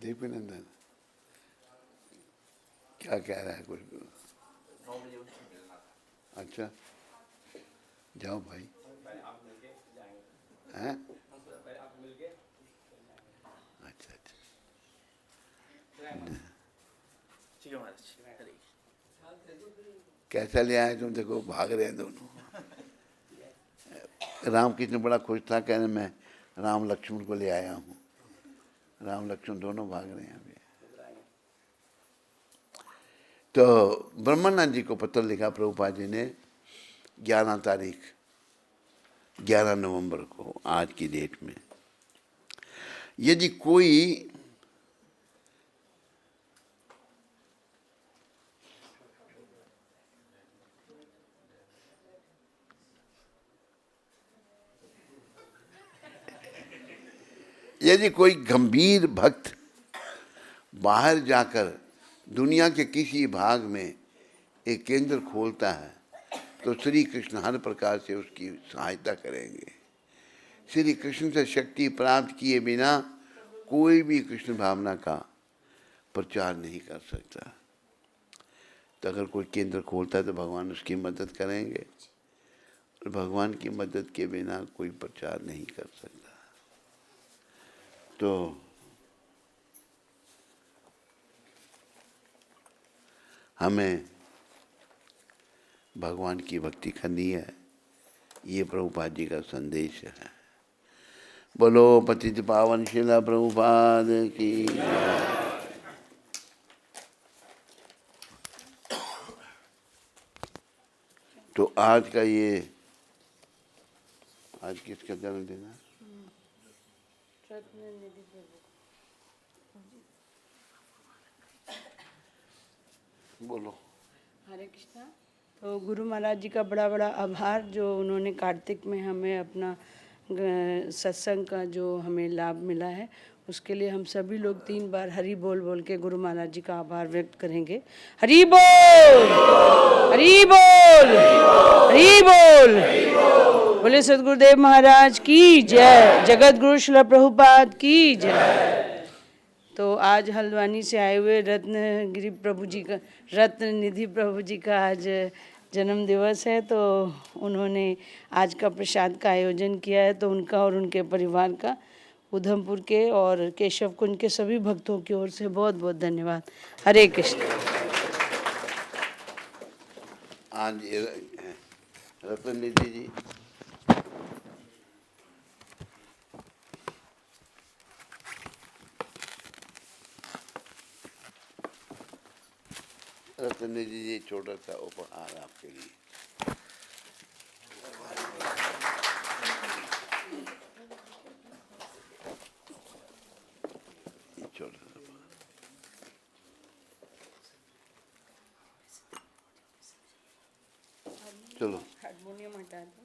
देवीनंदन क्या कह रहा है? कुछ? अच्छा, जाओ भाई। हैं? अच्छा अच्छा, कैसा ले आए तुम? देखो भाग रहे हैं दोनों। रामकृष्ण बड़ा खुश था, कहने मैं राम लक्ष्मण को ले आया हूँ। राम लक्ष्मण दोनों भाग रहे हैं अभी। तो ब्रह्मानंद जी को पत्र लिखा प्रभुपाद जी ने 11 तारीख, 11 नवंबर को, आज की डेट में। यदि कोई गंभीर भक्त बाहर जाकर दुनिया के किसी भाग में एक केंद्र खोलता है, तो श्री कृष्ण हर प्रकार से उसकी सहायता करेंगे। श्री कृष्ण से शक्ति प्राप्त किए बिना कोई भी कृष्ण भावना का प्रचार नहीं कर सकता। तो अगर कोई केंद्र खोलता है तो भगवान उसकी मदद करेंगे, और भगवान की मदद के बिना कोई प्रचार नहीं कर सकता। तो हमें भगवान की भक्ति करनी है। ये प्रभुपाद जी का संदेश है। बोलो पतित पावन शिला प्रभुपाद की जय। तो आज का ये आज किसका जन्मदिन है? बोलो। हरे कृष्णा। तो गुरु महाराज जी का बड़ा बड़ा आभार जो उन्होंने कार्तिक में हमें अपना सत्संग का जो हमें लाभ मिला है, उसके लिए हम सभी लोग 3 बार हरि बोल बोल के गुरु महाराज जी का आभार व्यक्त करेंगे। हरि बोल, हरि बोल, हरि बोल। बोले सद्गुरुदेव महाराज की जय, जगत गुरु श्रील प्रभुपाद की जय। तो आज हल्द्वानी से आए हुए रत्नगिरी प्रभु जी का, रत्न निधि प्रभु जी का आज जन्म दिवस है, तो उन्होंने आज का प्रसाद का आयोजन किया है। तो उनका और उनके परिवार का उधमपुर के और केशव कुंज के सभी भक्तों की ओर से बहुत बहुत धन्यवाद। हरे कृष्ण। आज रतन निधि जी रतन निधि जी छोटा सा उपहार आपके लिए। छोटा सा चलो हारमोनियम हटा दो।